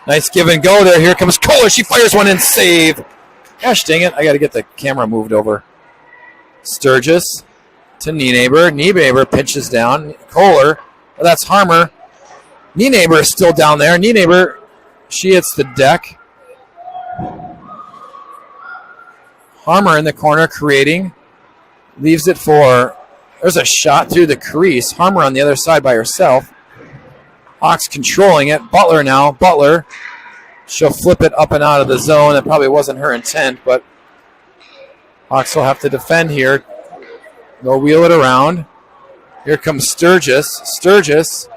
Nice give and go there. Here comes Kohler. She fires one in. Save. Gosh dang it. I got to get the camera moved over. Sturgis to Nienaber. Nienaber pinches down. Kohler. That's Harmer. Nienaber is still down there. Nienaber, she hits the deck. Harmer in the corner creating. Leaves it for, there's a shot through the crease. Harmer on the other side by herself. Hawks controlling it. Butler now. Butler. She'll flip it up and out of the zone. That probably wasn't her intent, but Hawks will have to defend here. They'll wheel it around. Here comes Sturgis. Sturgis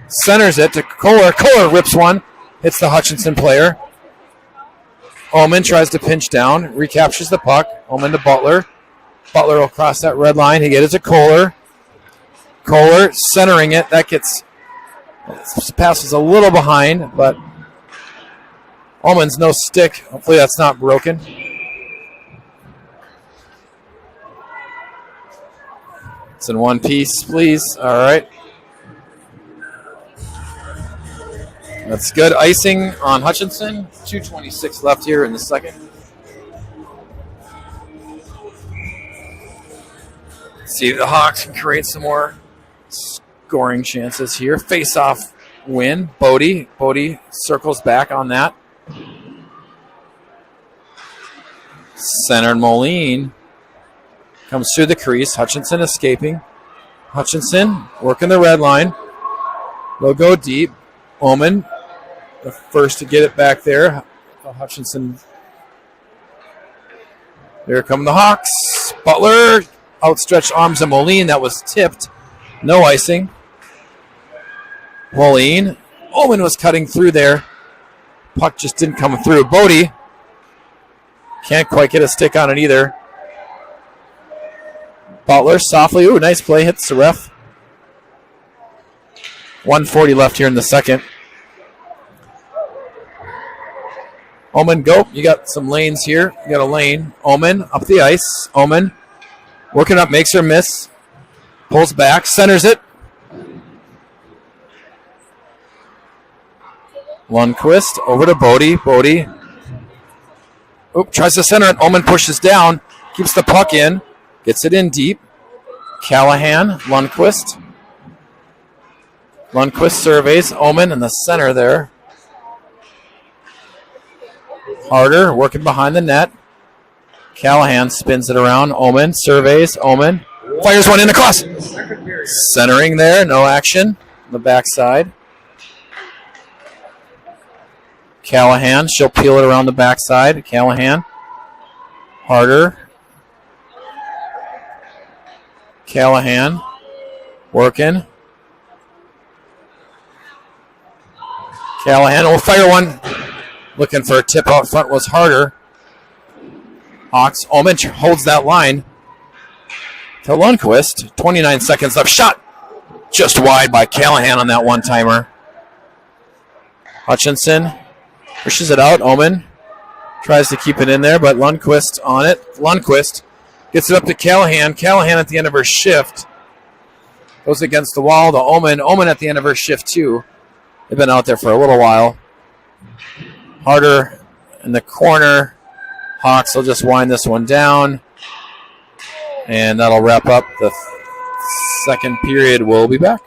centers it to Kohler. Kohler rips one. Hits the Hutchinson player. Omen tries to pinch down. Recaptures the puck. Omen to Butler. Butler will cross that red line. He gets it to Kohler. Kohler centering it. That gets... This pass is a little behind, but Omen's no stick. Hopefully that's not broken. It's in one piece, please. All right. That's good. Icing on Hutchinson. 2:26 left here in the second. See if the Hawks can create some more scoring chances here. Face-off win. Bodie circles back on that. Centered Moline comes through the crease. Hutchinson escaping. Hutchinson working the red line. They'll go deep. Omen, the first to get it back there. Hutchinson. Here come the Hawks. Butler, outstretched arms of Moline. That was tipped. No icing. Moline. Omen was cutting through there. Puck just didn't come through. Bodie can't quite get a stick on it either. Butler softly. Ooh, nice play. Hits the ref. 1:40 left here in the second. Omen, go. You got some lanes here. You got a lane. Omen up the ice. Omen working up, makes her miss. Pulls back, centers it. Lundqvist over to Bodie. Bodie. Oop, tries to center it. Omen pushes down. Keeps the puck in. Gets it in deep. Callahan. Lundqvist. Lundqvist surveys. Omen in the center there. Harder, working behind the net. Callahan spins it around. Omen surveys. Omen fires one in the cross. Centering there, no action. On the backside. Callahan, she'll peel it around the backside. Callahan. Harder. Callahan. Working. Callahan will fire one. Looking for a tip out front was Harder. Hawks. Omen holds that line to Lundqvist. 29 seconds left. Shot just wide by Callahan on that one-timer. Hutchinson pushes it out. Omen tries to keep it in there, but Lundqvist on it. Lundqvist gets it up to Callahan. Callahan at the end of her shift goes against the wall to Omen. Omen at the end of her shift, too. They've been out there for a little while. Harder in the corner. Hawks will just wind this one down. And that'll wrap up the second period. We'll be back.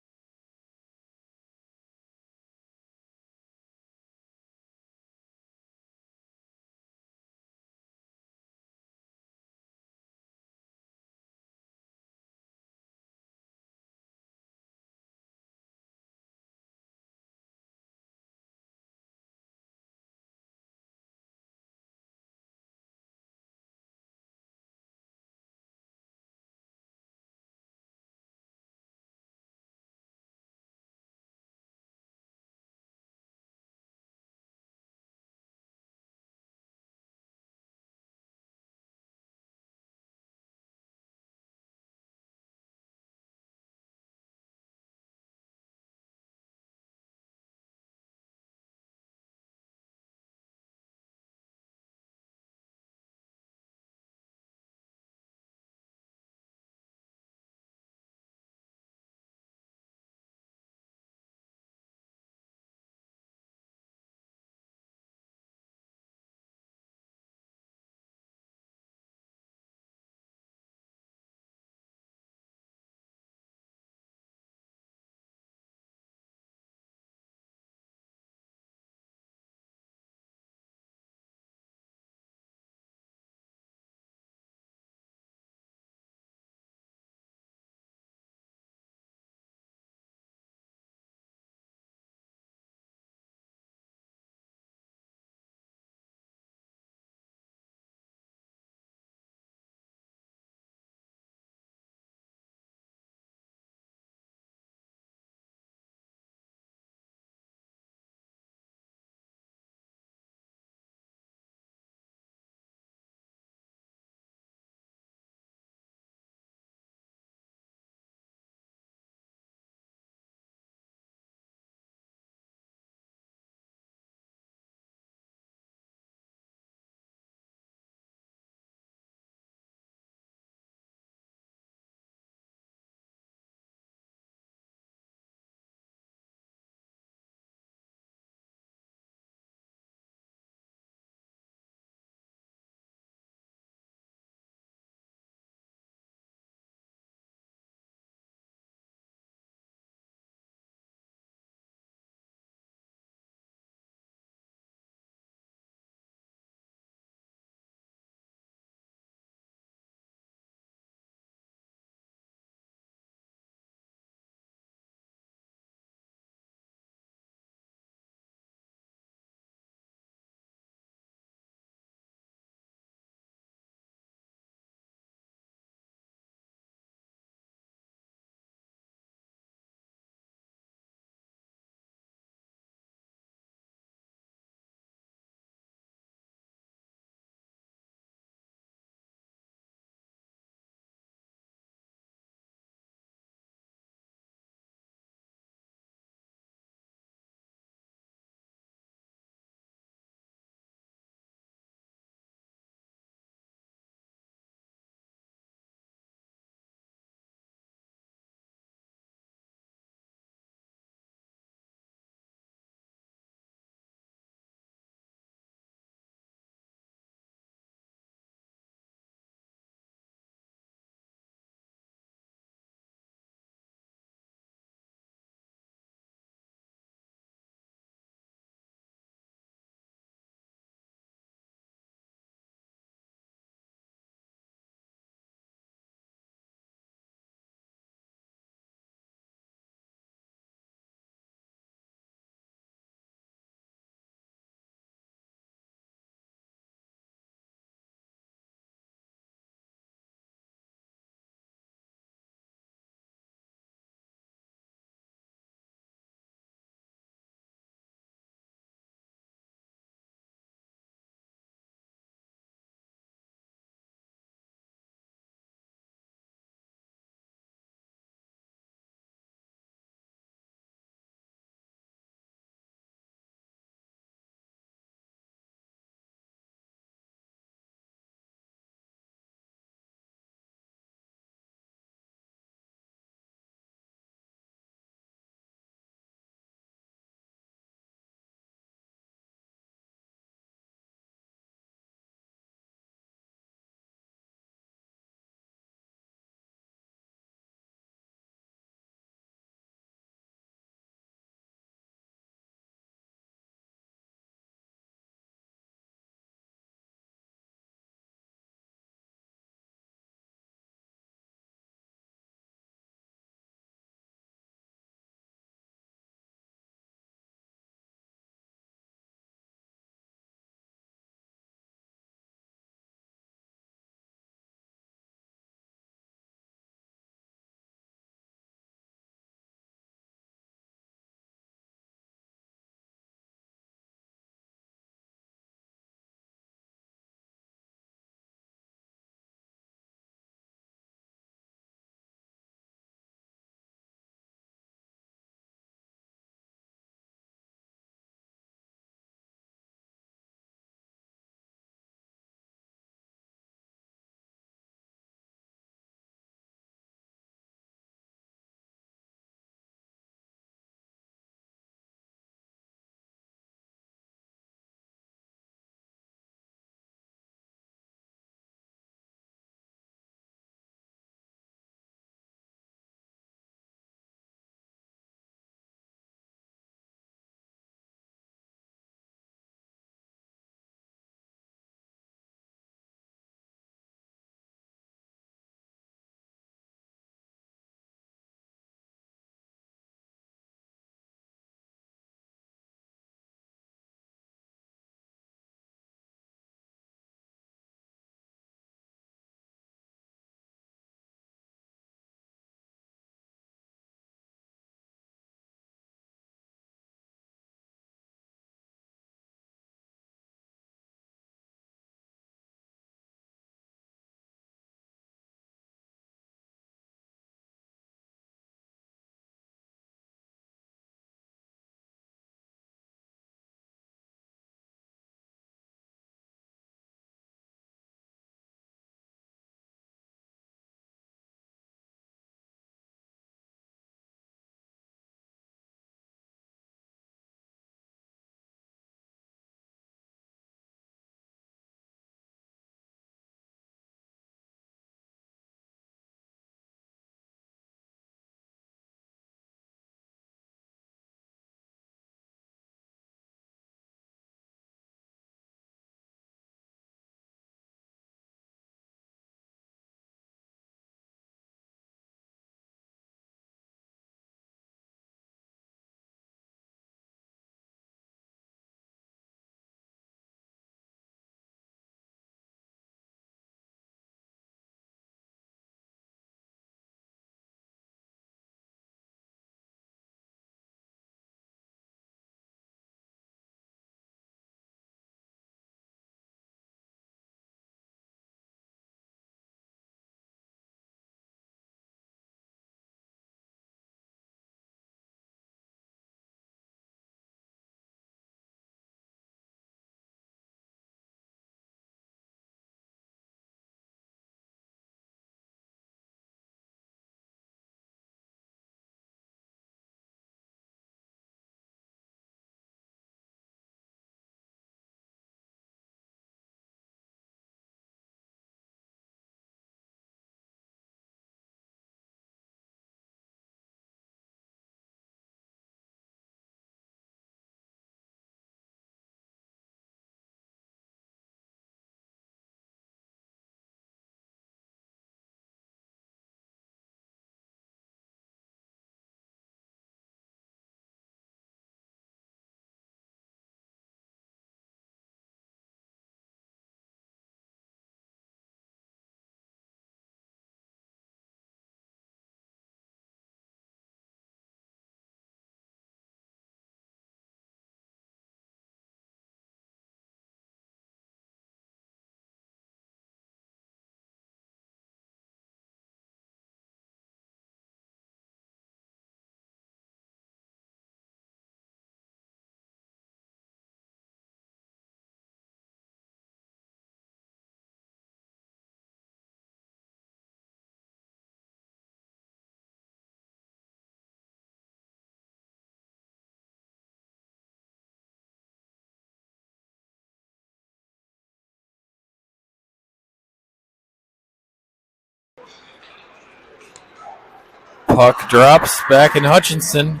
Puck drops back in Hutchinson.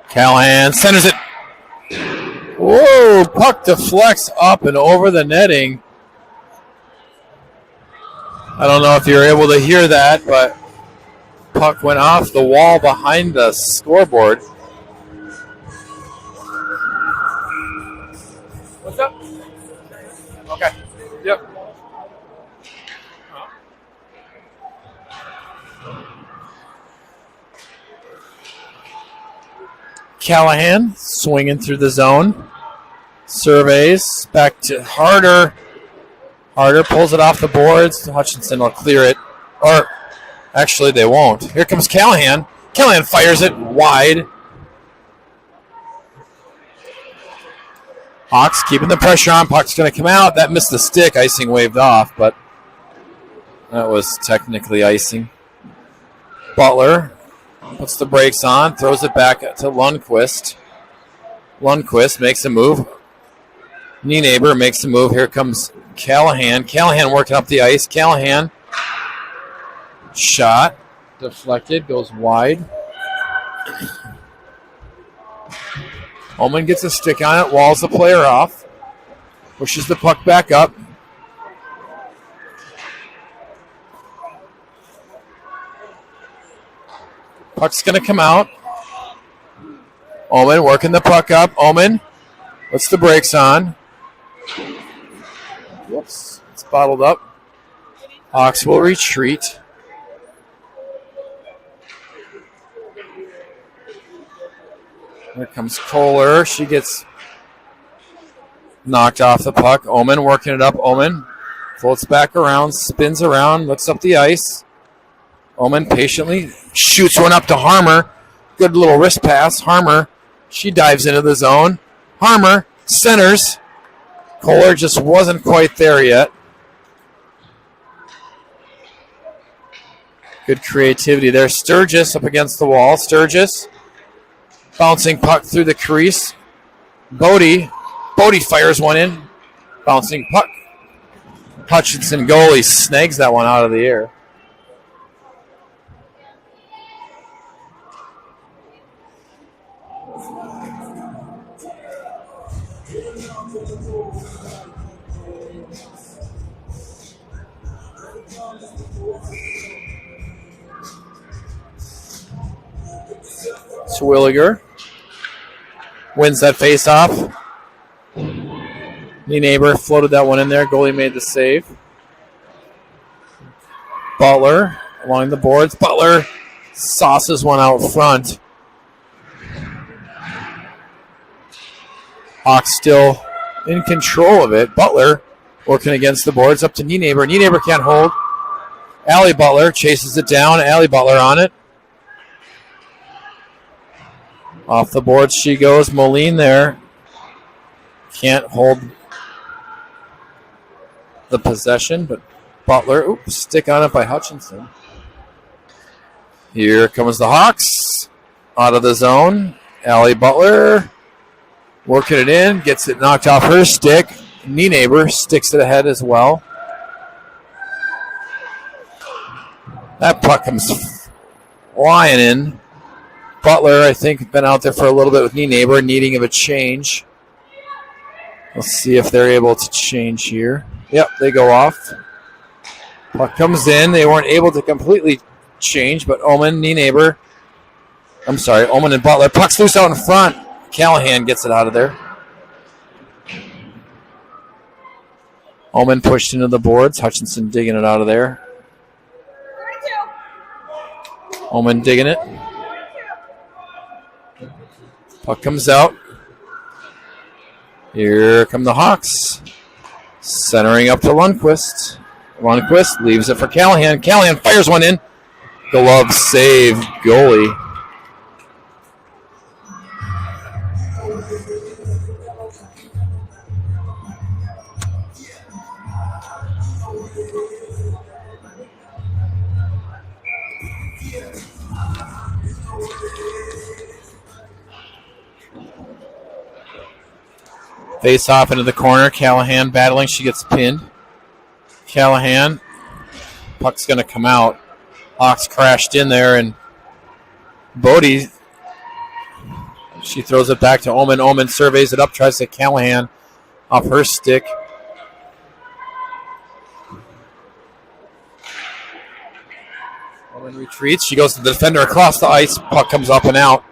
Callahan centers it. Whoa, puck deflects up and over the netting. I don't know if you're able to hear that, but puck went off the wall behind the scoreboard. What's up? Okay. Yep. Callahan swinging through the zone. Surveys. Back to Harder. Harder pulls it off the boards. Hutchinson will clear it. Or, actually, they won't. Here comes Callahan. Callahan fires it wide. Hawks keeping the pressure on. Puck's going to come out. That missed the stick. Icing waved off, but that was technically icing. Butler puts the brakes on, throws it back to Lundqvist. Lundqvist makes a move. Nienaber makes a move. Here comes Callahan. Callahan working up the ice. Callahan. Shot. Deflected. Goes wide. Ullman gets a stick on it. Walls the player off. Pushes the puck back up. Puck's going to come out. Ullman working the puck up. Ullman puts the brakes on. Whoops. It's bottled up. Hawks will retreat. Here comes Kohler. She gets knocked off the puck. Ullman working it up. Ullman floats back around, spins around, looks up the ice. Ullman patiently shoots one up to Harmer. Good little wrist pass. Harmer, she dives into the zone. Harmer centers. Kohler just wasn't quite there yet. Good creativity there. Sturgis up against the wall. Sturgis bouncing puck through the crease. Bodie fires one in. Bouncing puck. Hutchinson goalie snags that one out of the air. Swilliger wins that face-off. Nienaber floated that one in there. Goalie made the save. Butler along the boards. Butler sauces one out front. Hawks still in control of it. Butler working against the boards up to Nienaber. Nienaber can't hold. Allie Butler chases it down. Allie Butler on it. Off the boards she goes. Moline there. Can't hold the possession, but Butler, stick on it by Hutchinson. Here comes the Hawks. Out of the zone. Allie Butler working it in. Gets it knocked off her stick. Nienaber sticks it ahead as well. That puck comes flying in. Butler, I think, been out there for a little bit with Nienaber, needing of a change. We'll see if they're able to change here. Yep, they go off. Puck comes in. They weren't able to completely change, but Ullman and Butler. Puck's loose out in front. Callahan gets it out of there. Ullman pushed into the boards. Hutchinson digging it out of there. Ullman digging it. Puck comes out. Here come the Hawks. Centering up to Lundqvist. Lundqvist leaves it for Callahan. Callahan fires one in. Glove save, goalie. Face off into the corner. Callahan battling. She gets pinned. Callahan Puck's going to come out. Hawks crashed in there, and Bodie, she throws it back to Omen. Omen surveys it up, tries to Callahan off her stick. Omen retreats. She goes to the defender across the ice. Puck comes up and out.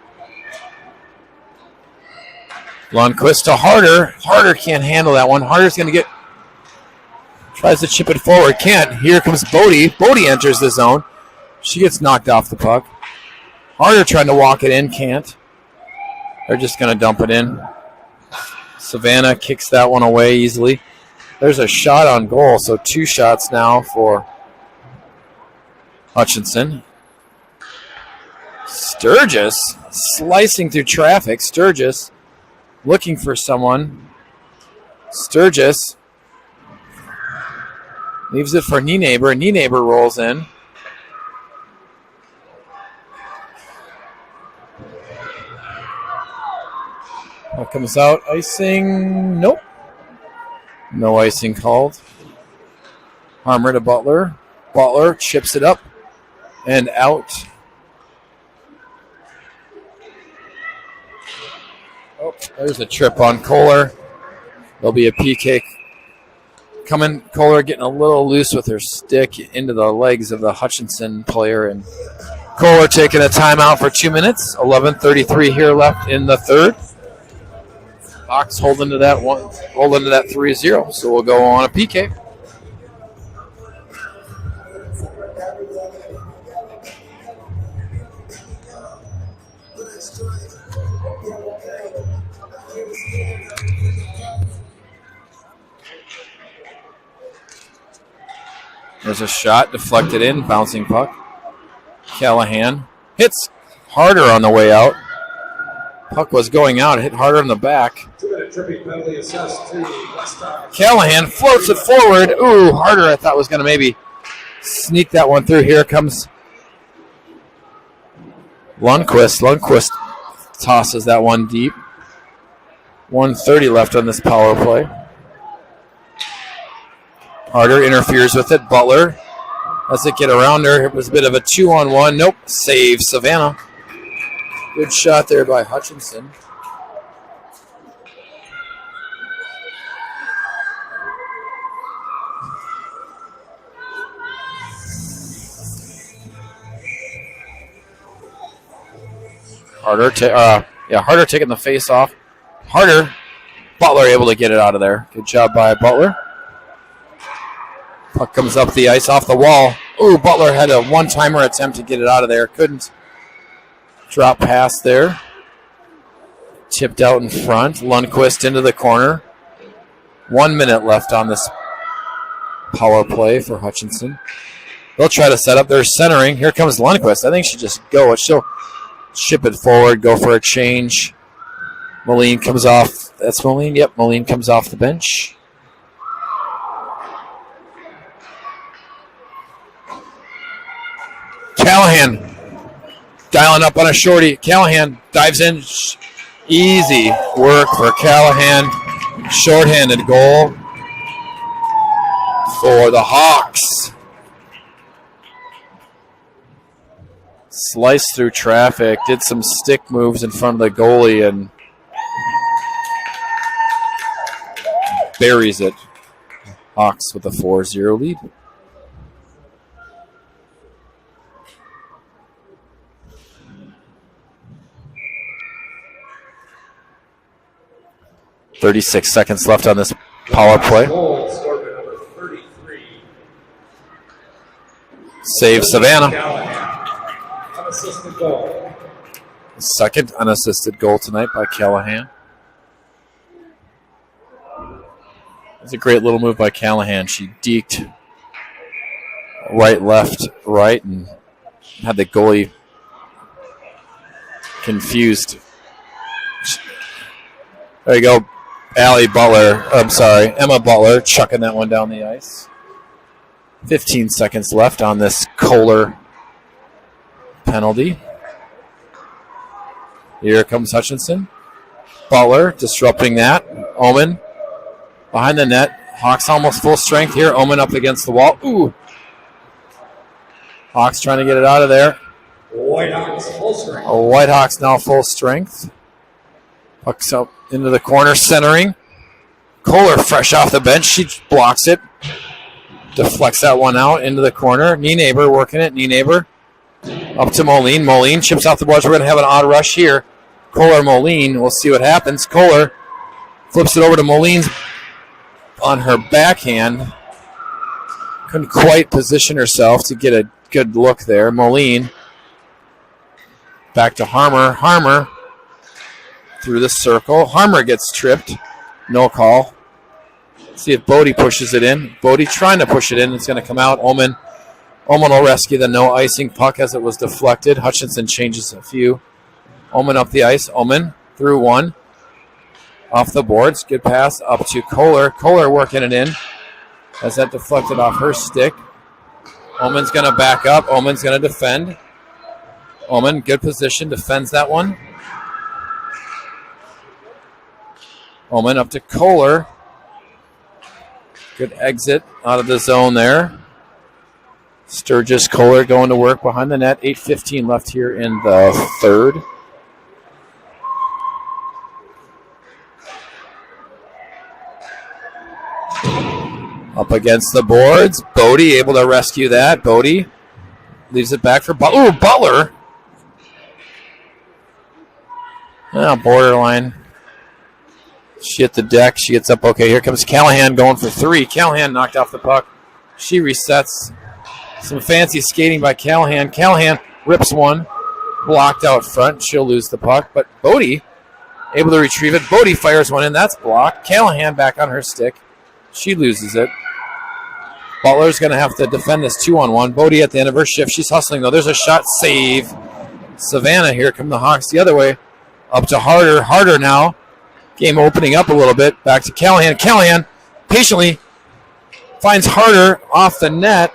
Lundqvist to Harder. Harder can't handle that one. Harder's going to tries to chip it forward. Can't. Here comes Bodie. Bodie enters the zone. She gets knocked off the puck. Harder trying to walk it in. Can't. They're just going to dump it in. Savannah kicks that one away easily. There's a shot on goal, so 2 shots now for Hutchinson. Sturgis slicing through traffic. Sturgis looking for someone. Sturgis leaves it for Nienaber. Nienaber rolls in. That comes out. Icing. Nope. No icing called. Harmer to Butler. Butler chips it up and out. Oh, there's a trip on Kohler. There'll be a PK coming. Kohler getting a little loose with her stick into the legs of the Hutchinson player. And Kohler taking a timeout for 2 minutes. 11:33 here left in the third. Hawks holding to that 3-0. So we'll go on a PK. There's a shot, deflected in, bouncing puck. Callahan hits Harder on the way out. Puck was going out, hit Harder in the back. Callahan floats it forward. Ooh, Harder I thought was going to maybe sneak that one through. Here comes Lundqvist. Lundqvist tosses that one deep. 1:30 left on this power play. Harder interferes with it. Butler has it get around her. It was a bit of a 2-on-1. Nope. Save Savannah. Good shot there by Hutchinson. Harder taking the face off. Harder. Butler able to get it out of there. Good job by Butler. Puck comes up the ice off the wall. Ooh, Butler had a one-timer attempt to get it out of there. Couldn't. Drop pass there. Tipped out in front. Lundqvist into the corner. 1 minute left on this power play for Hutchinson. They'll try to set up. They're centering. Here comes Lundqvist. I think she just go. She'll ship it forward, go for a change. Moline comes off. That's Moline. Yep, Moline comes off the bench. Callahan dialing up on a shorty. Callahan dives in. Easy work for Callahan. Shorthanded goal for the Hawks. Sliced through traffic. Did some stick moves in front of the goalie and buries it. Hawks with a 4-0 lead. .36 seconds left on this power play. Save Savannah. Second unassisted goal tonight by Callahan. It's a great little move by Callahan. She deked right, left, right, and had the goalie confused. There you go. Emma Butler chucking that one down the ice. 15 seconds left on this Kohler penalty. Here comes Hutchinson. Butler disrupting that. Omen behind the net. Hawks almost full strength here. Omen up against the wall. Ooh. Hawks trying to get it out of there. Whitehawks full strength. Whitehawks now full strength. Pucks up into the corner, centering. Kohler fresh off the bench. She blocks it. Deflects that one out into the corner. Nienaber working it. Nienaber up to Moline. Moline chips off the boards. We're going to have an odd rush here. Kohler, Moline. We'll see what happens. Kohler flips it over to Moline's on her backhand. Couldn't quite position herself to get a good look there. Moline back to Harmer. Harmer through the circle. Harmer gets tripped. No call. See if Bodie pushes it in. Bodie trying to push it in. It's going to come out. Omen will rescue the no icing puck as it was deflected. Hutchinson changes a few. Omen up the ice. Omen through one. Off the boards. Good pass up to Kohler. Kohler working it in. As that deflected off her stick. Omen's going to back up. Omen's going to defend. Omen, good position. Defends that one. Omen up to Kohler. Good exit out of the zone there. Sturgis, Kohler going to work behind the net. 8:15 left here in the third. Up against the boards. Bodie able to rescue that. Bodie leaves it back for Butler. Ooh, Butler. Borderline. She hit the deck. She gets up. Okay, here comes Callahan going for three. Callahan knocked off the puck. She resets. Some fancy skating by Callahan. Callahan rips one. Blocked out front. She'll lose the puck. But Bodie able to retrieve it. Bodie fires one in. That's blocked. Callahan back on her stick. She loses it. Butler's going to have to defend this 2-on-1. Bodie at the end of her shift. She's hustling, though. There's a shot. Save. Savannah, here come the Hawks the other way. Up to Harder. Harder now. Game opening up a little bit. Back to Callahan. Callahan patiently finds Harder off the net.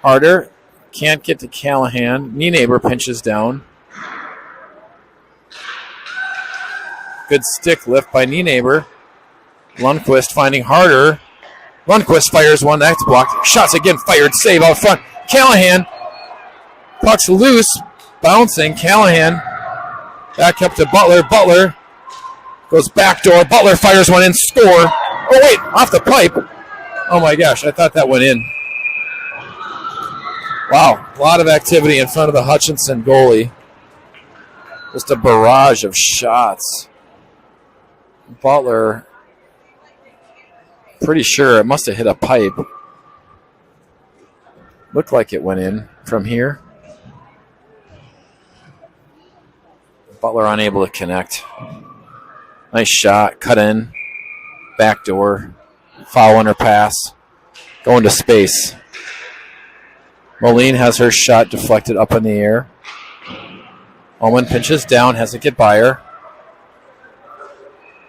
Harder can't get to Callahan. Nienaber pinches down. Good stick lift by Nienaber. Lundqvist finding Harder. Lundqvist fires one. That's blocked. Shots again fired. Save out front. Callahan. Puck's loose. Bouncing. Callahan. Back up to Butler. Butler goes backdoor. Butler fires one in. Score. Oh, wait. Off the pipe. Oh, my gosh. I thought that went in. Wow. A lot of activity in front of the Hutchinson goalie. Just a barrage of shots. Butler, pretty sure it must have hit a pipe. Looked like it went in from here. Butler unable to connect. Nice shot, cut in, backdoor, foul on her pass, going to space. Moline has her shot deflected up in the air. Owen pinches down, has it get by her.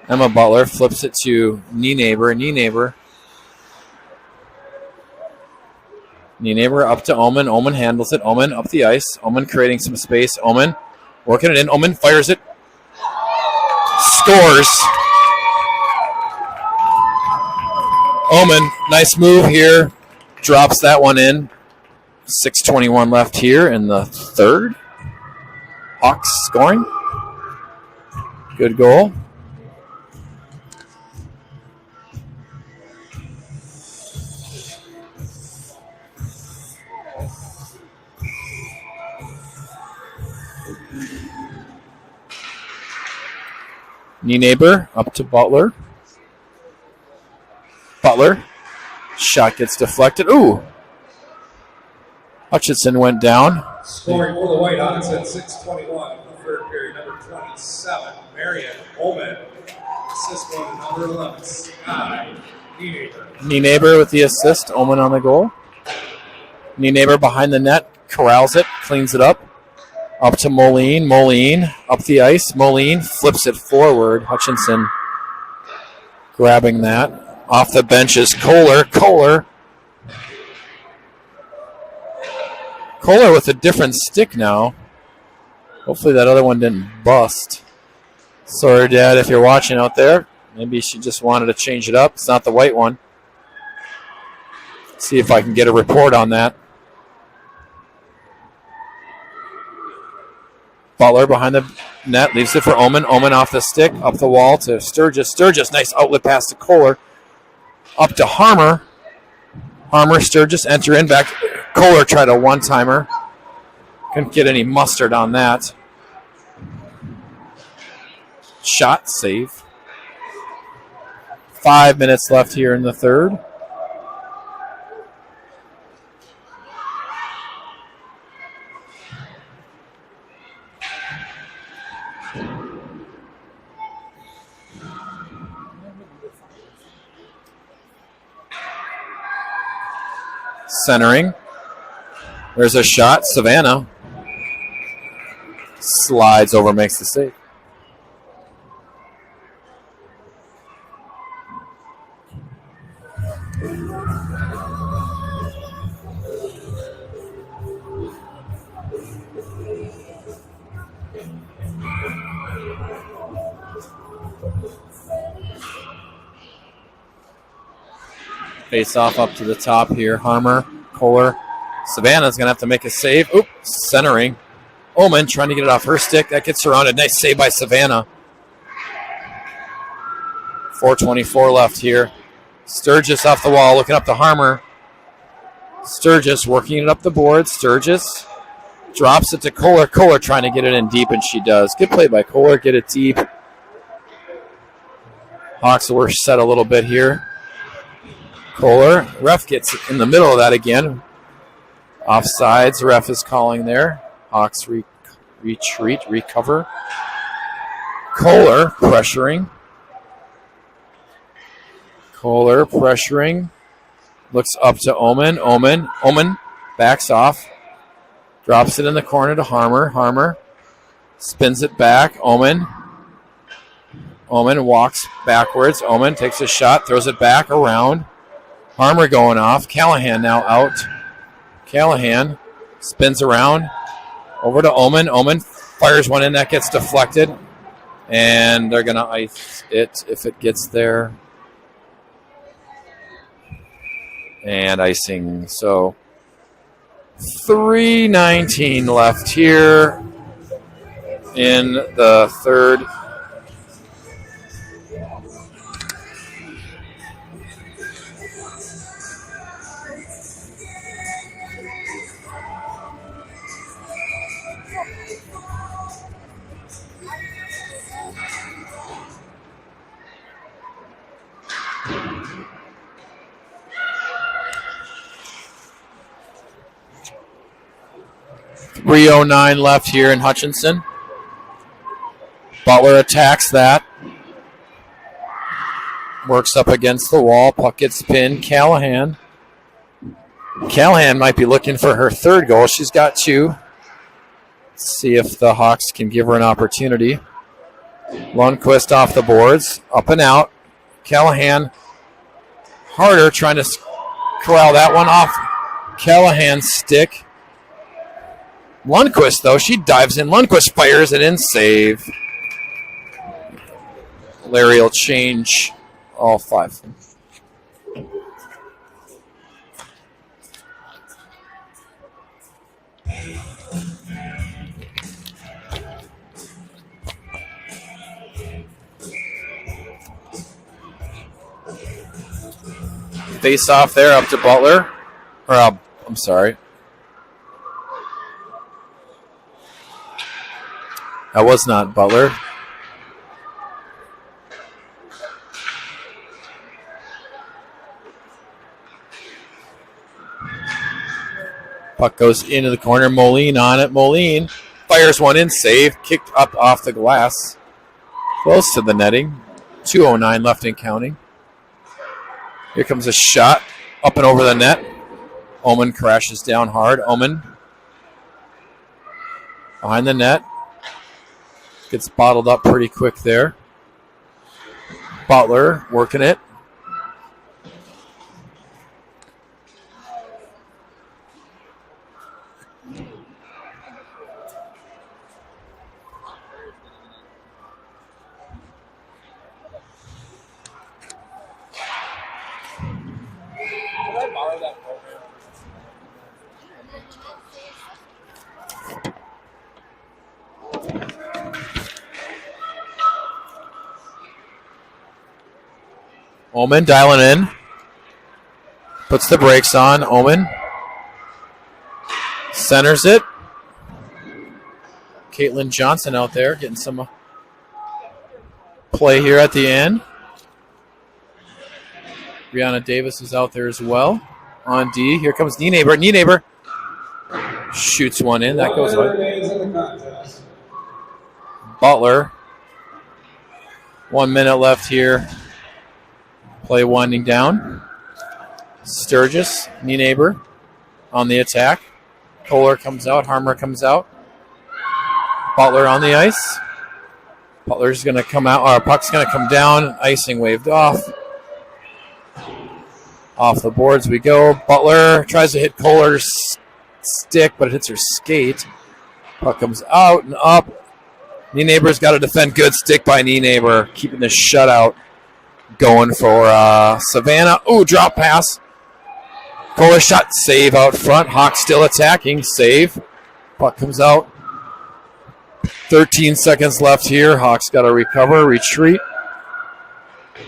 Emma Butler flips it to Nienaber. Nienaber up to Omen. Omen handles it. Omen up the ice. Omen creating some space. Omen working it in. Omen fires it. Scores. Omen, nice move here. Drops that one in. 6:21 left here in the third. Hawks scoring. Good goal. Nienaber up to Butler. Butler. Shot gets deflected. Ooh. Hutchinson went down. Scoring for the Whitehawks at 6:21 in the third period, number 27, Marion Ullman. Assist one, number 11, Sky Nienaber. Nienaber with the assist. Ullman on the goal. Nienaber behind the net. Corrals it. Cleans it up. Up to Moline. Moline up the ice. Moline flips it forward. Hutchinson grabbing that. Off the bench is Kohler. Kohler with a different stick now. Hopefully that other one didn't bust. Sorry, Dad, if you're watching out there. Maybe she just wanted to change it up. It's not the white one. See if I can get a report on that. Butler behind the net, leaves it for Omen. Omen off the stick, up the wall to Sturgis. Sturgis, nice outlet pass to Kohler. Up to Harmer. Harmer, Sturgis, enter in back. Kohler tried a one-timer. Couldn't get any mustard on that. Shot, save. 5 minutes left here in the third. Centering. There's a shot. Savannah slides over, makes the save. Face off up to the top here. Harmer, Kohler. Savannah's going to have to make a save. Oop, centering. Omen trying to get it off her stick. That gets surrounded. Nice save by Savannah. 4:24 left here. Sturgis off the wall, looking up to Harmer. Sturgis working it up the board. Sturgis drops it to Kohler. Kohler trying to get it in deep, and she does. Good play by Kohler. Get it deep. Hawks were set a little bit here. Kohler. Ref gets in the middle of that again. Offsides. Ref is calling there. Hawks retreat, recover. Kohler pressuring. Kohler pressuring. Looks up to Omen. Omen backs off. Drops it in the corner to Harmer. Harmer spins it back. Omen walks backwards. Omen takes a shot, throws it back around. Harmer going off. Callahan now out. Callahan spins around. Over to Omen. Omen fires one in that gets deflected. And they're going to ice it if it gets there. And icing. So 3:19 left here in the third. .309 left here in Hutchinson. Butler attacks that. Works up against the wall. Puck gets pinned. Callahan might be looking for her third goal. She's got two. Let's see if the Hawks can give her an opportunity. Lundqvist off the boards. Up and out. Callahan harder trying to corral that one off Callahan's stick. Lundqvist, though, she dives in. Lundqvist fires it in, save. Larry will change all five. Face off there up to Butler. I'm sorry. That was not Butler. Puck goes into the corner. Moline on it. Moline fires one in. Save. Kicked up off the glass. Close to the netting. 2:09 left and counting. Here comes a shot. Up and over the net. Omen crashes down hard. Omen behind the net. Gets bottled up pretty quick there. Butler working it. Can I borrow that book? Omen dialing in. Puts the brakes on. Omen centers it. Caitlin Johnson out there getting some play here at the end. Brianna Davis is out there as well. On D. Here comes Nienaber. Nienaber shoots one in. That goes away. Butler. 1 minute left here. Play winding down. Sturgis, Nienaber on the attack. Kohler comes out. Harmer comes out. Butler on the ice. Butler's going to come out. Or puck's going to come down. Icing waved off. Off the boards we go. Butler tries to hit Kohler's stick, but it hits her skate. Puck comes out and up. Nienaber's got to defend. Good stick by Nienaber, keeping the shutout going for Savannah. Ooh, drop pass. Kohler shot, save out front. Hawks still attacking, save. Puck comes out. 13 seconds left here. Hawks got to recover, retreat.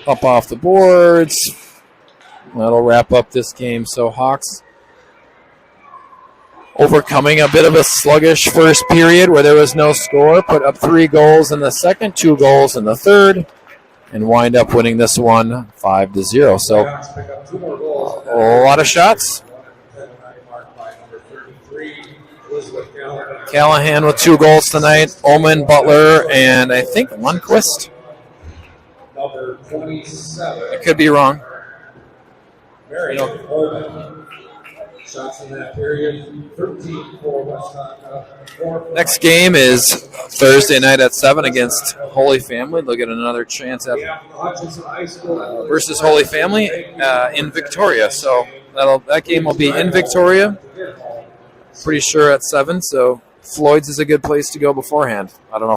Up off the boards. That'll wrap up this game. So Hawks overcoming a bit of a sluggish first period where there was no score, put up 3 goals in the second, 2 goals in the third, and wind up winning this one 5-0. So a lot of shots. Callahan with 2 goals tonight. Omen, Butler, and I think Lundqvist. Number 27. I could be wrong. Very Omen. Shots in that period. 13 for Westonka. Next game is Thursday night at 7 against Holy Family. They'll get another chance at versus Holy Family in Victoria. So that game will be in Victoria. Pretty sure at 7. So Floyd's is a good place to go beforehand. I don't know.